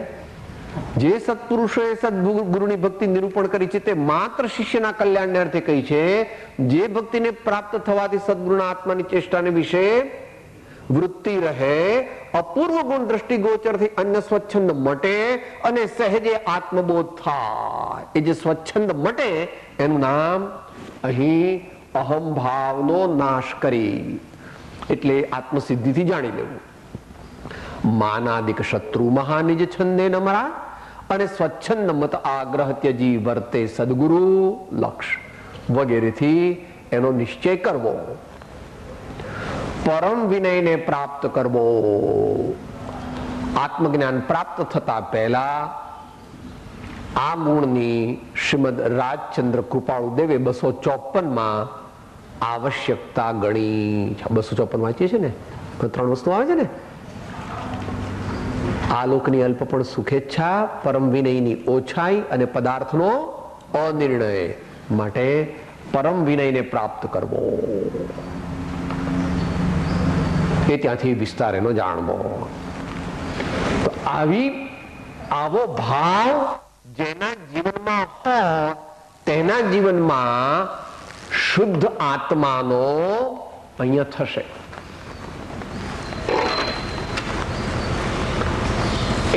જે સત્પુરુષોએ સદગુરુની ભક્તિ નિરૂપણ કરી છે તે માત્ર શિષ્યના કલ્યાણને અર્થે કહી છે. જે ભક્તિને પ્રાપ્ત થવાથી સદગુરુના આત્માની ચેષ્ટાને વિશે વૃત્તિ રહે, અપૂર્વ ગુણ દ્રષ્ટિગોચરથી અન્ય સ્વચ્છંદ મટે અને સહેજે આત્મબોધ થાય. એ જે સ્વચ્છંદ મટે એનું નામ અહીં અહમ ભાવનો નાશ કરી, એટલે આત્મસિદ્ધિથી જાણી લેવું. માનાદિક શત્રુ મહાનિજ છંદે નમરા અને સ્વચ્છંદ મત આગ્રહ ત્યજી વર્તે સદગુરુ લક્ષ વગેરેથી એનો નિશ્ચય કરવો. પરમ વિનયને પ્રાપ્ત કરવો. આત્મજ્ઞાન પ્રાપ્ત થતા પહેલા આ ગુણની શ્રીમદ રાજચંદ્ર કૃપાળુ દેવે 254 આવશ્યકતા ગણી. 254 વાંચીએ છે ને, 3 વસ્તુ આવે છે ને. આલોકની અલ્પ પણ સુખેચ્છા, પરમ વિનયની ઓછાઈ અને પદાર્થનો અનિર્ણય માટે પરમ વિનયને પ્રાપ્ત કરવો. એ ત્યાંથી વિસ્તાર એનો જાણવો. તો આવો ભાવ જેના જીવનમાં હોય તેના જીવનમાં શુદ્ધ આત્માનો અહીંયા થશે.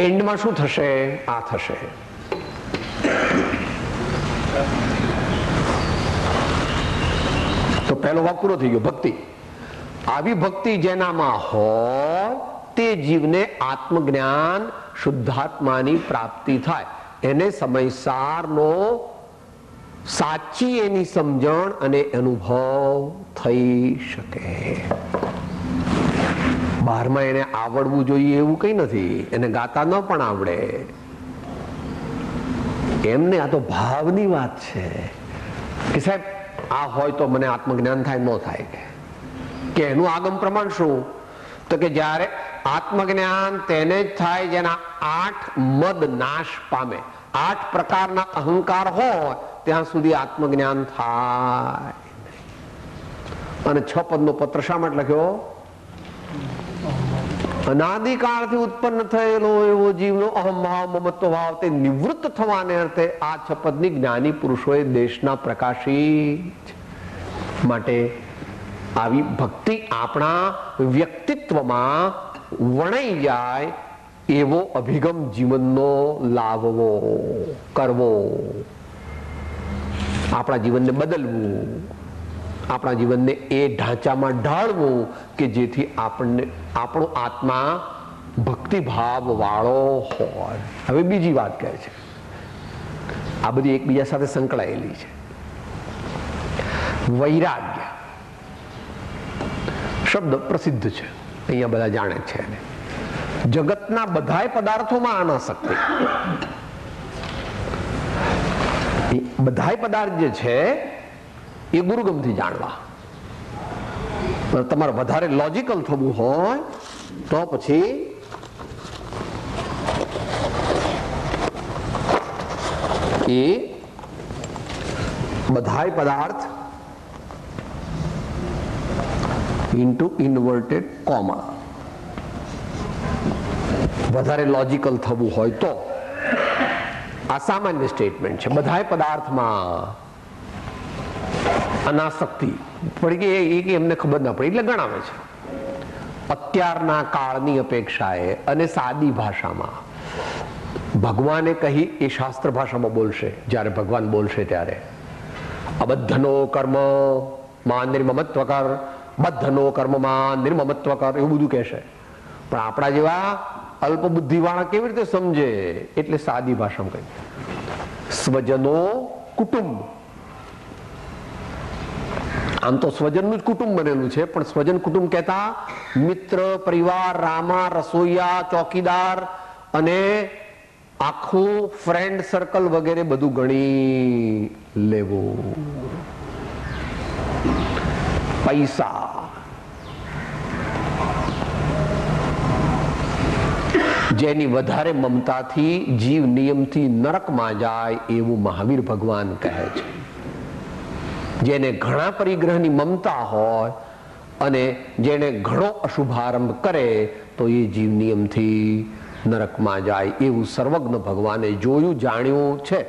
એન્ડમાં શું થશે? આ થશે. તો પહેલો ભાગ પૂરો થઈ ગયો, ભક્તિ. આવી ભક્તિ જેનામાં હોય તે જીવને આત્મજ્ઞાન શુદ્ધાત્માની પ્રાપ્તિ થાય. એને સમયસારનો સાચી એની સમજણ અને અનુભવ થઈ શકે. બહારમાં એને આવડવું જોઈએ એવું કઈ નથી, એને ગાતા ન પણ આવડે એમને. આ તો ભાવની વાત છે કે સાહેબ આ હોય તો મને આત્મજ્ઞાન થાય, ન થાય. કે એનું આગમ પ્રમાણ શું? તો કે જ્યારે આત્મજ્ઞાન તેને જ થાય જેના 8 મદ નાશ પામે. 8 પ્રકારના અહંકાર હોય ત્યાં સુધી આત્મજ્ઞાન થાય. અને 6 પદનો પત્ર શા માટે લખ્યો? અનાદિકાળથી ઉત્પન્ન થયેલો એવો જીવનો અહમ ભાવ મમત્વ ભાવ તે નિવૃત્ત થવાને અર્થે આ 6 પદની જ્ઞાની પુરુષોએ દેશના પ્રકાશી માટે આવી ભક્તિ આપણા વ્યક્તિત્વમાં વણાઈ જાય એવો અભિગમ જીવનનો લાવવો, કરવો. આપણા જીવનને બદલવું, આપણા જીવનને એ ઢાંચામાં ઢાળવું કે જેથી આપણો આત્મા ભક્તિભાવ વાળો હોય. હવે બીજી વાત કહે છે, આ બધી એકબીજા સાથે સંકળાયેલી છે. વૈરાગ્ય શબ્દ પ્રસિદ્ધ છે, અહીંયા બધા જાણે છે. જગતના બધાય પદાર્થોમાં અનાસક્તિ. બધાય પદાર્થ જે છે એ ગુરુગમથી જાણવા. તમારે વધારે લોજિકલ થવું હોય તો પછી એ બધાય પદાર્થ ઇન્ટુ ઇન્વર્ટેડ કોમા. વધારે લોજિકલ થવું હોય તો આ સામાન્ય સ્ટેટમેન્ટ છે. બધાય પદાર્થમાં અનાસક્તિ પડી ગઈ, એમને ખબર ના પડી એટલે ગણાવે છે. અત્યારના કાળની અપેક્ષાએ અને સાદી ભાષામાં ભગવાને કહી એ શાસ્ત્ર ભાષામાં બોલશે. જ્યારે ભગવાન બોલશે ત્યારે અબદ્ધનો કર્મ માં નિર્મમત્વ કર, બદ્ધનો કર્મ માં નિર્મમત્વ કર, એવું બધું કહેશે. પણ આપણા જેવા અલ્પ બુદ્ધિ વાળા કેવી રીતે સમજે? એટલે સાદી ભાષામાં કહી સ્વજનો કુટુંબ. આમ તો સ્વજનનું જ કુટુંબ બનેલું છે, પણ સ્વજન કુટુંબ કહેતા મિત્ર, પરિવાર, રામા, રસોઈયા, ચોકીદાર અને આખું ફ્રેન્ડ સર્કલ વગેરે બધું ગણી લેવું. પૈસા, જેની વધારે મમતાથી જીવ નિયમથી નરકમાં જાય એવું મહાવીર ભગવાન કહે છે. જેને ઘણા પરિગ્રહની મમતા હોય અને જેને ઘણો અશુભારંભ કરે તો એ જીવ નિયમથી નરકમાં જાય એવું સર્વજ્ઞ ભગવાને જોયું, જાણ્યું છે.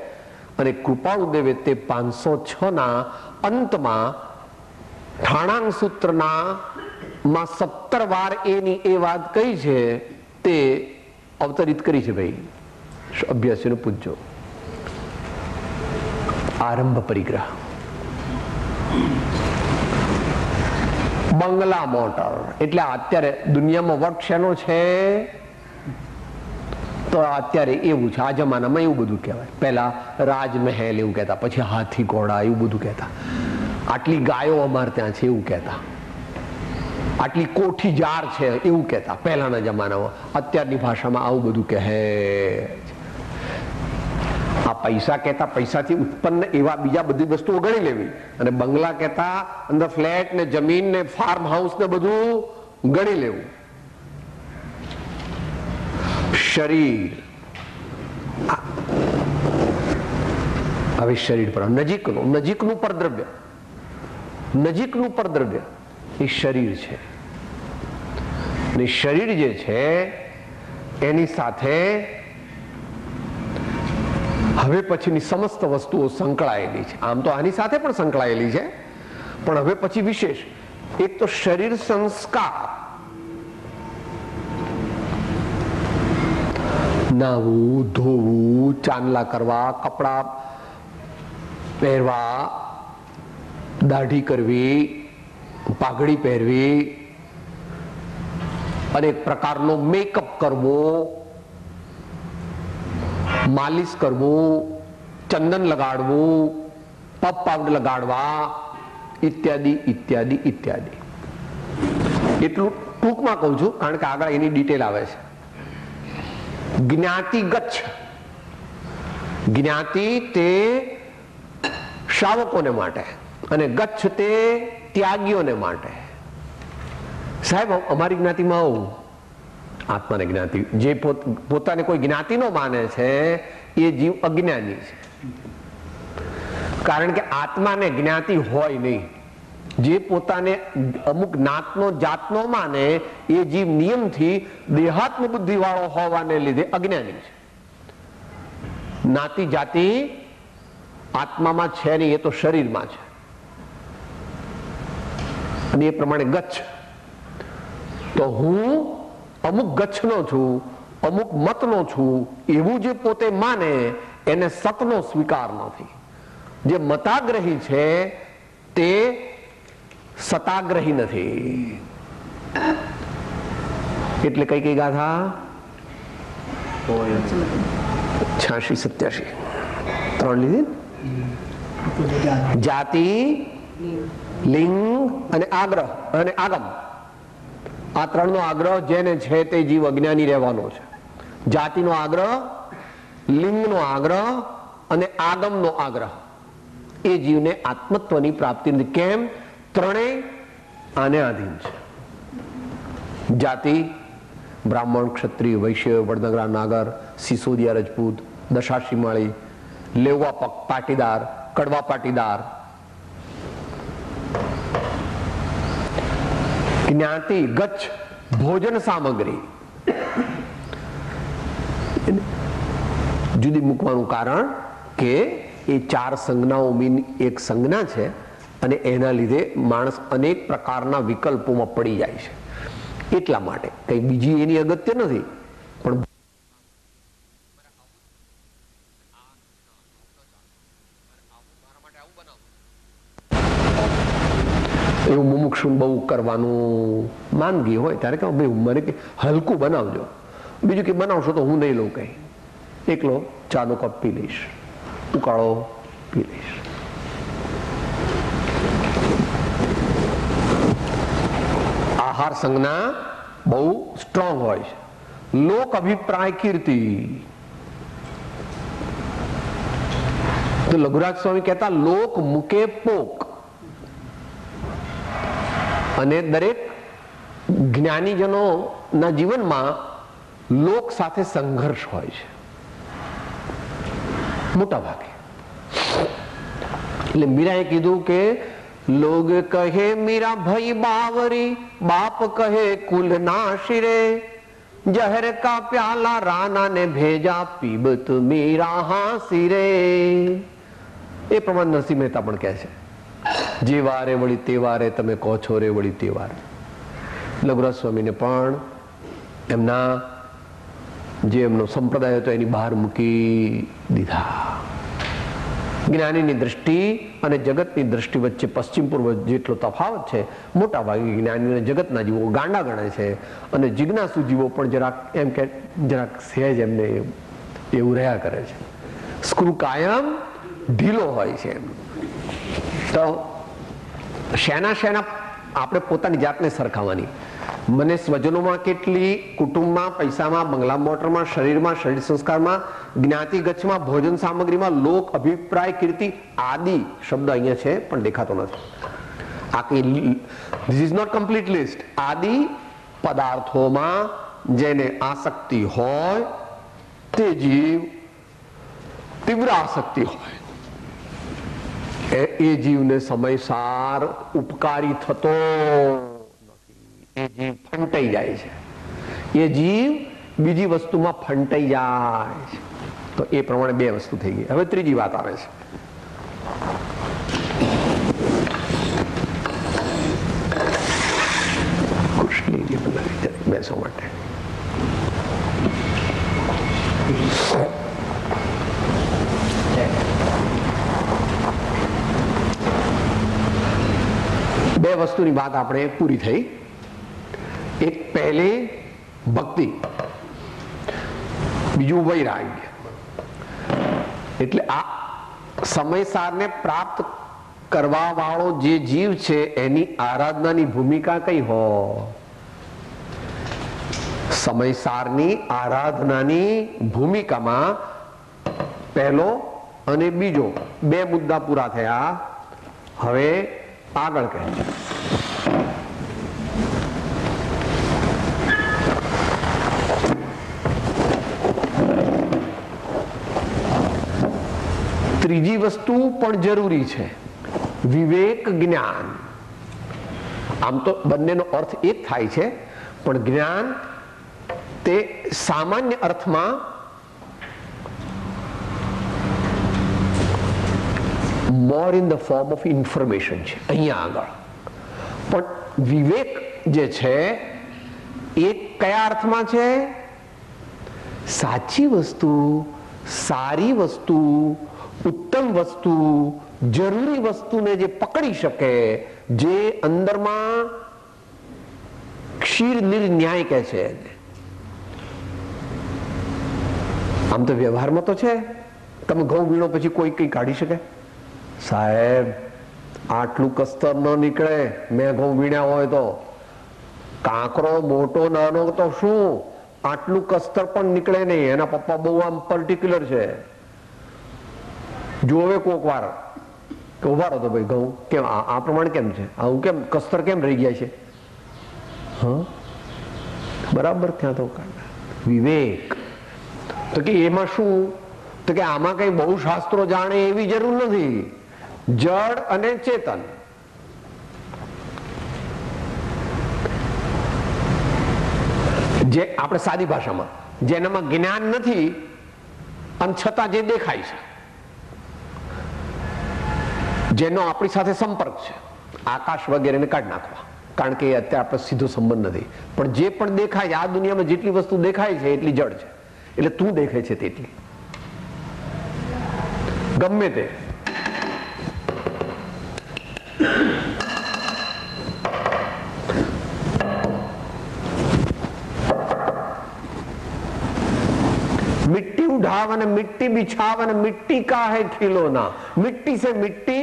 અને કૃપાળુદેવે તે 506 અંતમાં ઠાણાંગ સૂત્રના 17 વાર એની એ વાત કહી છે, તે અવતરિત કરી છે. ભાઈ અભ્યાસીને પૂછજો. આરંભ પરિગ્રહ, બંગલા મોટર એટલે અત્યારે દુનિયામાં વર્ક શેનો છે? તો અત્યારે એવું છે, આ જમાનામાં એવું બધું કહેવાય. પહેલા રાજમહેલ એવું કહેતા, પછી હાથી ઘોડા એવું બધું કહેતા. આટલી ગાયો અમારે ત્યાં છે એવું કહેતા. આટલી કોઠી જાર છે એવું કહેતા પહેલાના જમાનામાં. અત્યારની ભાષામાં આવું બધું કહે. આ પૈસા કહેતા પૈસાથી ઉત્પન્ન એવા બીજા બધી વસ્તુઓ ગણી લેવી, અને બંગલા કહેતા અંદર ફ્લેટ ને જમીન ને ફાર્મ હાઉસ ને બધું ગણી લેવું. શરીર, હવે શરીર પર નજીકનું પરદ્રવ્ય, નજીકનું પરદ્રવ્ય એ શરીર છે. ને શરીર જે છે એની સાથે હવે પછીની સમસ્ત વસ્તુઓ સંકળાયેલી છે. આમ તો આની સાથે પણ સંકળાયેલી છે, પણ હવે પછી વિશેષ એક તો શરીર સંસ્કાર. નાહવું, ધોવું, ચાંદલા કરવા, કપડા પહેરવા, દાઢી કરવી, પાઘડી પહેરવી, અનેક પ્રકારનો મેકઅપ કરવો, માલિશ કરવું, ચંદન લગાડવું, પગ પાવડર લગાડવા, ઇત્યાદિ ઇત્યાદિ ઇત્યાદિ. એટલું ટૂંકમાં કહું છું, કારણ કે આગળ એની ડિટેલ આવે છે. જ્ઞાતિ ગચ્છ, જ્ઞાતિ તે શ્રાવકોને માટે અને ગચ્છ તે ત્યાગીઓને માટે. સાહેબ અમારી જ્ઞાતિમાં આવું, આત્માને જ્ઞાતિ, જે પોતાને કોઈ જ્ઞાતિ નો માને છે એ જીવ અજ્ઞાની છે. કારણ કે આત્માને જ્ઞાતિ હોય નહીં. જે પોતાને અમુક જ્ઞાતનો જાતનો માને એ જીવ નિયમથી દેહાત્મ બુદ્ધિ વાળો હોવાને લીધે અજ્ઞાની છે. જ્ઞાતિ જાતિ આત્મામાં છે નહીં, એ તો શરીરમાં છે. અને એ પ્રમાણે ગચ્છ, તો હું અમુક ગચ્છનો છું, અમુક મતનો છું એવું જે પોતે માને એને સતનો સ્વીકાર નથી. જે મતાગ્રહી છે તે સતાગ્રહી નથી. એટલે કઈ કઈ ગાથા 86 87 ત્રણ લીધી. જાતિ, લિંગ અને આગ્રહ અને આગમ, આ ત્રણનો આગ્રહ જેને છે તે જીવ અજ્ઞાની રહેવાનો છે. જાતિનો આગ્રહ, લિંગનો આગ્રહ અને આગમનો આગ્રહ એ જીવને આત્મત્વની પ્રાપ્તિ નથી. કેમ? ત્રણેય આને આધીન છે. જાતિ બ્રાહ્મણ, ક્ષત્રિય, વૈશ્ય, વડનગરા, નાગર, સિસોદિયા, રજપૂત, દશાશી માળી, લેવા પાટીદાર, કડવા પાટીદાર, જ્ઞાતિ, ગચ્છ, ભોજન સામગ્રી જુદી મૂકવાનું કારણ કે એ ચાર સંજ્ઞાઓ મીન એક સંજ્ઞા છે અને એના લીધે માણસ અનેક પ્રકારના વિકલ્પોમાં પડી જાય છે. એટલા માટે કઈ બીજી એની અગત્ય નથી, પણ એવું મુમુક્ષુ બહુ કરવાનું માંદગી હોય ત્યારે કે ભાઈ મને કે હલકું બનાવજો, બીજું કે બનાવશો તો હું નહીં લઉં, કઈ એકલો ચાનો કપ પી લઈશ, ઉકાળો પી લઈશ. આહાર સંજ્ઞા બહુ સ્ટ્રોંગ હોય છે. લોક અભિપ્રાય કીર્તિ, તો લઘુરાજ સ્વામી કહેતા લોક મૂકે પોક, અને દરેક જ્ઞાનીજનો ના જીવનમાં લોક સાથે સંઘર્ષ હોય છે મોટા ભાગે. એટલે મીરાએ કીધું કે લોગ કહે મીરા ભાઈ બાવરી, બાપ કહે કુલ ના શિરે, જહર કા પ્યાલા રાના ને ભેજા, પીબત મીરા હાંસી રે. એ પ્રમાણે નરસિંહ મહેતા પણ કહે છે, જે વારે વળી તે વારે તમે કહો છો રે વળી તે વારે. લઘુરાજ સ્વામીને પણ એમના જે એમનો સંપ્રદાય હતો એની બહાર મૂકી દીધા. જ્ઞાનીની દ્રષ્ટિ અને જગતની દ્રષ્ટિ વચ્ચે પશ્ચિમ પૂર્વ જેટલો તફાવત છે, મોટા ભાગે જ્ઞાની અને જગતના જીવો ગાંડા ગણાય છે, અને જિજ્ઞાસુ જીવો પણ જરાક એમ કે જરાક સહેજ એમને એવું રહ્યા કરે છે. સ્ક્રૂ કાયમ ઢીલો હોય છે. તો શેના આપણે પોતાની જાતને સરખાવવાની. મને સ્વજનોમાં કેટલી, કુટુંબમાં, પૈસામાં, બંગલા મોટરમાં, શરીરમાં, શરીર સંસ્કારમાં, જ્ઞાતિ ગચ્છમાં, ભોજન સામગ્રીમાં, લોક અભિપ્રાય કીર્તિ આદિ શબ્દ અહીંયા છે પણ દેખાતો નથી. આ કઈ this is not complete list. આદિ પદાર્થોમાં જેને આસક્તિ હોય તે જીવ તીવ્ર આસક્તિ હોય, એ જીવને સમયસાર ઉપકારી થતો નથી. એ જીવ ફંટાઈ જાય છે, એ જીવ બીજી વસ્તુમાં ફંટાઈ જાય છે. તો એ પ્રમાણે બે વસ્તુ થઈ ગઈ. હવે ત્રીજી વાત આવે છે. બેસવા માટે બે વસ્તુની વાત આપણે પૂરી થઈ. એક પહેલે ભક્તિ, બીજું વૈરાગ્ય. એટલે આ સમયસારને પ્રાપ્ત કરવા વાળો જે જીવ છે એની આરાધનાની ભૂમિકા કઈ હોય? સમયસારની આરાધનાની ભૂમિકામાં પહેલો અને બીજો બે મુદ્દા પૂરા થયા. હવે આગળ કહે છે ત્રીજી વસ્તુ પણ જરૂરી છે, વિવેક જ્ઞાન. આમ તો બંનેનો અર્થ એક થાય છે, પણ જ્ઞાન તે સામાન્ય અર્થમાં મોર in the form of information છે અહીંયા આગળ. પણ વિવેક જે છે એ કયા અર્થમાં છે? સાચી વસ્તુ, સારી વસ્તુ, ઉત્તમ વસ્તુ, જરૂરી વસ્તુને જે પકડી શકે, જે અંદરમાં ક્ષીર નિર્ન્યાય કહે છે. આમ તો વ્યવહારમાં તો છે, તમે ઘઉં વીણો પછી કોઈ કઈ કાઢી શકે? સાહેબ આટલું કસ્તર ન નીકળે, મેં ઘઉં વીણ્યા હોય તો. કાંકરો મોટો નાનો તો શું, આટલું કસ્તર પણ નીકળે નહીં. એના પપ્પા બહુ આમ પર્ટિક્યુલર છે. જોવે કોક વાર કે ઉભા રહો તો ભાઈ ઘઉં કેમ આ પ્રમાણે કેમ છે, આવું કેમ કસ્તર કેમ રહી ગયા છે? હા બરાબર. ત્યાં તો વિવેક તો કે એમાં શું તો કે આમાં કઈ બહુ શાસ્ત્રો જાણે એવી જરૂર નથી. જડ અને ચેતન, જે આપણે સાદી ભાષામાં જેનામાં જ્ઞાન નથી અને છતાં જે દેખાય છે, જેનો આપણી સાથે સંપર્ક છે, આકાશ વગેરેને કાઢી નાખવા, કારણ કે અત્યારે આપણો સીધો સંબંધ નથી. પણ જે પણ દેખાય છે, આ દુનિયામાં જેટલી વસ્તુ દેખાય છે એટલી જડ છે. એટલે તું દેખે છે તેટલી, ગમે તે. मिट्टी उठाव અને मिट्टी बिछाव અને मिट्टी का है खिलौना, मिट्टी से मिट्टी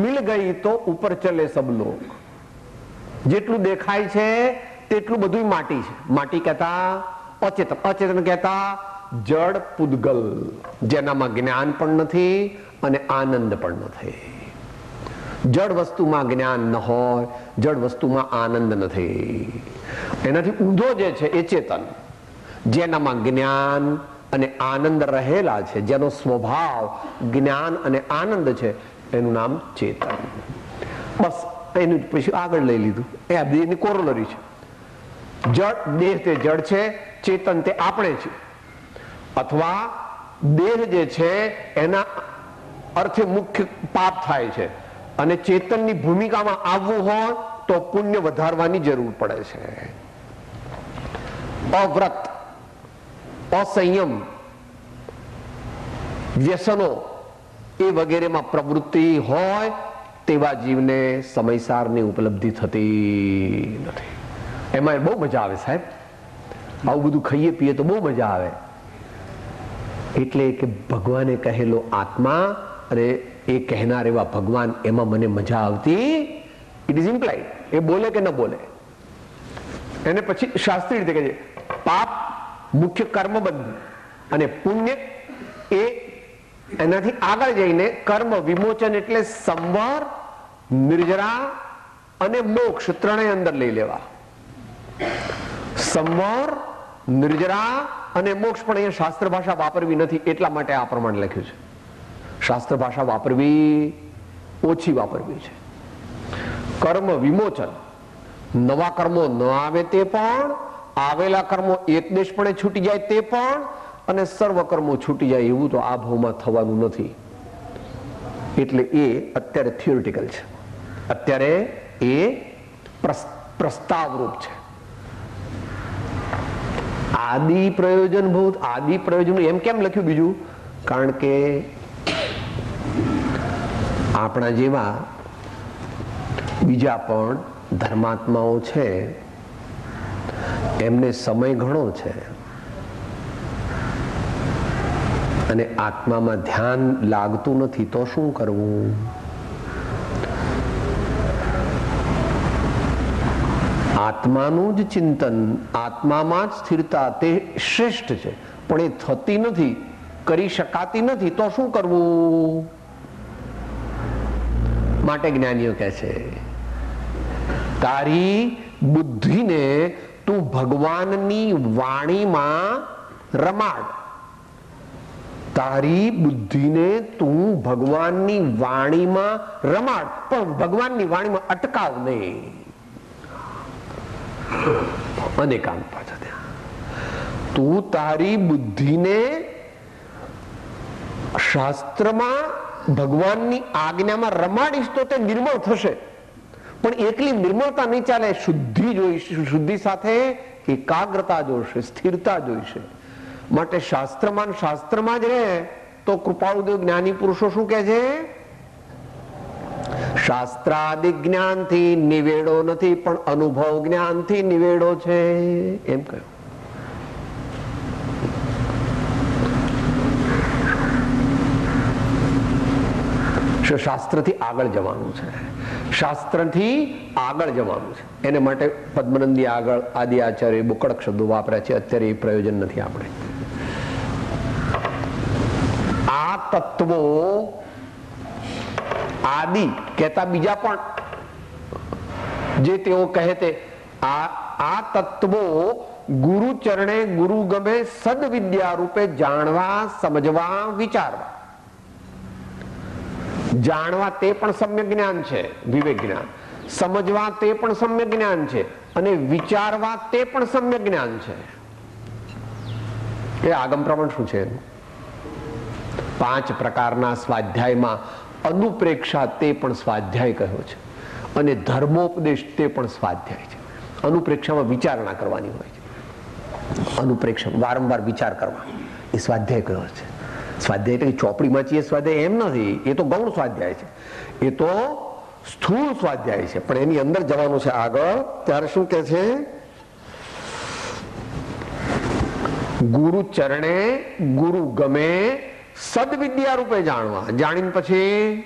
मिल गई तो ऊपर चले सब लोग. જેટલું દેખાય છે તેટલું બધું માટી છે. માટી કહેતા અચેતન, અચેતન કહેતા જડ પૂદગલ, જેનામાં જ્ઞાન પણ નથી અને આનંદ પણ નથી. જડ વસ્તુમાં જ્ઞાન ન હોય, જડ વસ્તુમાં આનંદ નથી. એનાથી ઊંધો જે છે એ ચેતન, જેનામાં જ્ઞાન અને આનંદ રહેલા છે, જેનો સ્વભાવ જ્ઞાન અને આનંદ છે, એનું નામ ચેતન. બસ એનું પછી આગળ લઈ લીધું. એ આ દેહની કોરોલરી છે. જડ, દેહ તે જડ છે, ચેતન તે આપણે છે. અથવા દેહ જે છે એના અર્થે મુખ્ય પાપ થાય છે અને ચેતનની ભૂમિકામાં આવવું હોય તો પુણ્ય વધારવાની જરૂર પડે છે. અવ્રત, અસંયમ, વ્યસનો એ વગેરેમાં પ્રવૃત્તિ હોય તેવા જીવને સમયસારની ઉપલબ્ધિ થતી નથી. એમાં બહુ મજા આવે સાહેબ, આવું બધું ખાઈએ પીએ તો બહુ મજા આવે. એટલે કે ભગવાને કહેલો આત્મા અને એ કહેનાર એવા ભગવાન, એમાં મને મજા આવતી. It is implied. એ બોલે કે ન બોલે. એને પછી શાસ્ત્રીય રીતે કહે છે પાપ મુખ્ય કર્મબંધ અને પુણ્ય એ એનાથી આગળ જઈને કર્મ વિમોચન, એટલે સંવર, નિર્જરા અને મોક્ષ ત્રણેય અંદર લઈ લેવા. સંવર, નિર્જરા અને મોક્ષ પણ અહીંયા શાસ્ત્ર ભાષા વાપરવી નથી, એટલા માટે આ પ્રમાણે લખ્યું છે. શાસ્ત્ર ભાષા વાપરવી ઓછી વાપરવી છે. કર્મ વિમોચન, નવા કર્મો ન આવે તે પણ, આવેલા કર્મો એકદેશપણે છૂટી જાય તે પણ, અને સર્વ કર્મો છૂટી જાય એવું તો આ ભાવમાં થવાનું નથી. એટલે એ અત્યારે થિયોરિટિકલ છે. અત્યારે એ પ્રસ્તાવરૂપ છે. આદિ પ્રયોજનભૂત, આદિ પ્રયોજન એમ કેમ લખ્યું બીજું? કારણ કે આપણા જેવા બીજા પણ ધર્માત્માઓ છે, એમને સમય ઘણો છે અને આત્મામાં ધ્યાન લાગતું નથી, તો શું કરવું? આત્માનું જ ચિંતન, આત્મામાં જ સ્થિરતા તે શ્રેષ્ઠ છે, પણ એ થતી નથી, કરી શકાતી નથી, તો શું કરવું? માટે જ્ઞાનીઓ કહે છે તારી બુદ્ધિને તું ભગવાનની વાણીમાં રમાડ. તારી બુદ્ધિને તું ભગવાનની વાણીમાં રમાડ, પણ ભગવાનની વાણીમાં અટકાવ નહીં. અનેકાંત પાછા ત્યાં તું તારી બુદ્ધિને શાસ્ત્રમાં ભગવાનની આજ્ઞામાં રમાડીશ તો તે નિર્મળ થશે. પણ એકલી નિર્મળતા નહીં ચાલે, શુદ્ધિ જોઈશે. શુદ્ધિ સાથે એકાગ્રતા જોઈશે, સ્થિરતા જોઈશે. માટે શાસ્ત્રમાં શાસ્ત્રમાં જ રહે તો કૃપાળુદેવ જ્ઞાની પુરુષો શું કહે છે? શાસ્ત્રાદિ જ્ઞાનથી નિવેડો નથી, પણ અનુભવ જ્ઞાનથી નિવેડો છે, એમ કહ્યું. શાસ્ત્રથી આગળ જવાનું છે, શાસ્ત્રથી આગળ જવાનું છે. એને માટે પદ્મનંદી આગળ આદિ આચાર્ય બહુ કડક શબ્દો વાપર્યા છે. અત્યારે એ પ્રયોજન નથી. આપણે આ તત્વો આદિ કહેતા બીજા પણ જે તેઓ કહે તે આ તત્વો ગુરુ ચરણે ગુરુ ગમે સદવિદ્યા રૂપે જાણવા, સમજવા, વિચારવા. જાણવા તે પણ સમ્યક જ્ઞાન છે, વિવેક જ્ઞાન. સમજવા તે પણ સમ્યક જ્ઞાન છે, અને વિચારવા તે પણ સમ્યક જ્ઞાન છે. એ આગમ પ્રમાણ શું છે? 5 પ્રકારના સ્વાધ્યાયમાં અનુપ્રેક્ષા તે પણ સ્વાધ્યાય કહ્યો છે, અને ધર્મોપદેશ તે પણ સ્વાધ્યાય છે. અનુપ્રેક્ષામાં વિચારણા કરવાની હોય છે. અનુપ્રેક્ષા વારંવાર વિચાર કરવા, એ સ્વાધ્યાય કહ્યો છે. સ્વાધ્યાય એટલે ચોપડી વાંચીએ સ્વાધ્યાય એમ નથી, એ તો ગૌણ સ્વાધ્યાય છે, એ તો સ્થૂળ સ્વાધ્યાય છે. પણ એની અંદર જવાનું છે આગળ. ત્યારે શું કે છે? ગુરુ ચરણે ગુરુ ગમે સદવિદ્યા રૂપે જાણવા. જાણીને પછી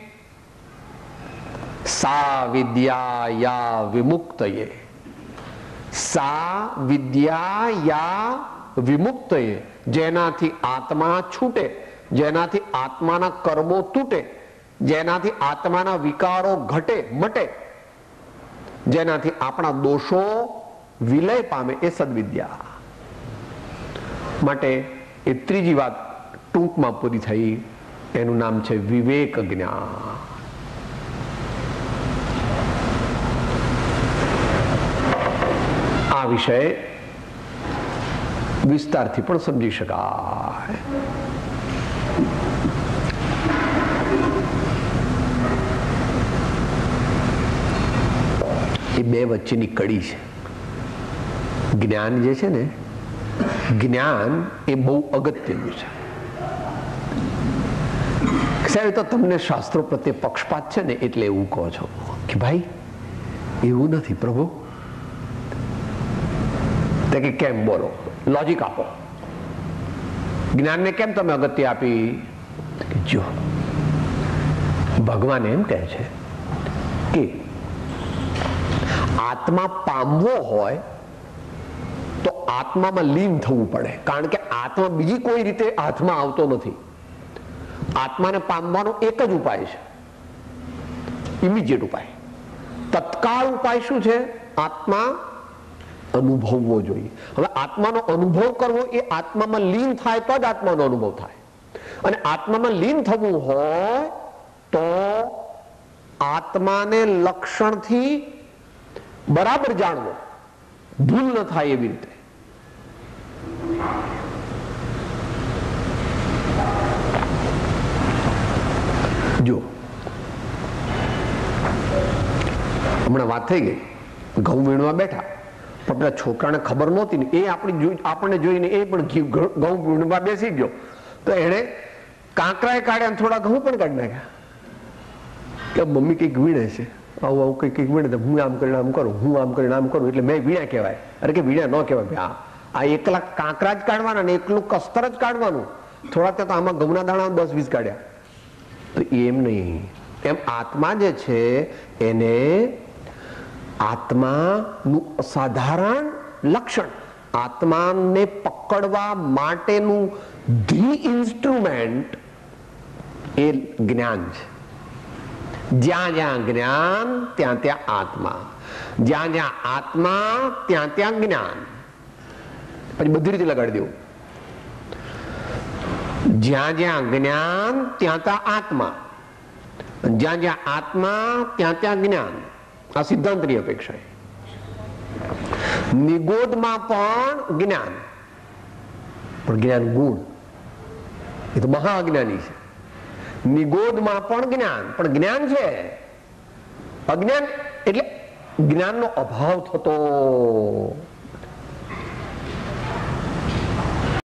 સા વિદ્યા યા વિમુક્તયે, સા વિદ્યા યા વિમુક્તયે, જેનાથી આત્મા છૂટે, જેનાથી આત્માના કર્મો તૂટે, જેનાથી આત્માના વિકારો ઘટે મટે, જેનાથી આપણા દોષો વિલય પામે, એ સદવિદ્યા. માટે એ ત્રીજી વાત ટૂંકમાં પૂરી થઈ. એનું નામ છે વિવેક જ્ઞાન. આ વિષય વિસ્તારથી પણ સમજી શકાય. એ બે વચ્ચેની કડી છે. જ્ઞાન જે છે ને, જ્ઞાન એ બહુ અગત્યનું છે. સાહેબ, તો તમને શાસ્ત્રો પ્રત્યે પક્ષપાત છે ને એટલે એવું કહો છો કે ભાઈ એવું નથી પ્રભુ. કે કેમ? બોલો, લોજિક આપો. જ્ઞાનને કેમ તમે અગત્ય આપી? જો ભગવાન એમ કહે છે કે આત્મા પામવો હોય તો આત્મામાં લીન થવું પડે. કારણ કે આત્મા બીજી કોઈ રીતે હાથમાં આવતો નથી. આત્માને પામવાનો એક જ ઉપાય છે, ઇમિડિયેટ ઉપાય. તત્કાળ ઉપાય શું છે? આત્મા અનુભવવો જોઈએ. હવે આત્માનો અનુભવ કરવો એ આત્મામાં લીન થાય તો જ આત્માનો અનુભવ થાય. અને આત્મામાં લીન થવું હોય તો આત્માને લક્ષણથી બરાબર જાણવો, ભૂલ ન થાય એવી રીતે. જો હમણાં વાત થઈ ગઈ, ઘઉં વીણવા બેઠા, પણ પેલા છોકરાને ખબર નહોતી ને, એ આપણને જોઈને એ પણ ઘઉં વીણવા બેસી ગયો, તો એને કાંકરાએ કાઢ્યા, થોડા ઘઉં પણ કાઢી નાખ્યા. કે મમ્મી કંઈક વીણે છે, આવું આવું કંઈક વીણે, હું આમ કરીને આમ કરું, હું આમ કરીને આમ કરું, એટલે મેં વીણ્યા કહેવાય. અરે કે વીણ્યા ન કહેવાય. આ એકલા કાંકરા જ કાઢવાના ને એકલું કસ્તર જ કાઢવાનું. થોડા ત્યાં તો આમાં ઘઉંના દાણા 10-20 કાઢ્યા. તો એમ નહીં. એમ આત્મા જે છે એને આત્માનું અસાધારણ લક્ષણ, આત્માને પકડવા માટેનું ધી ઇન્સ્ટ્રુમેન્ટ એ જ્ઞાન છે. જ્યાં જ્યાં જ્ઞાન ત્યાં ત્યાં આત્મા, જ્યાં જ્યાં આત્મા ત્યાં ત્યાં જ્ઞાન. પછી બધી રીતે લગાડી દેવું. જ્યાં જ્યાં જ્ઞાન ત્યાં ત્યાં આત્મા, જ્યાં જ્યાં આત્મા ત્યાં ત્યાં જ્ઞાન. આ સિદ્ધાંતની અપેક્ષા. નિગોદમાં પણ જ્ઞાન, પણ જ્ઞાન ગુણ, એ તો મહાઅજ્ઞાની છે. નિગોદમાં પણ જ્ઞાન, પણ જ્ઞાન છે. અજ્ઞાન એટલે જ્ઞાનનો અભાવ થતો.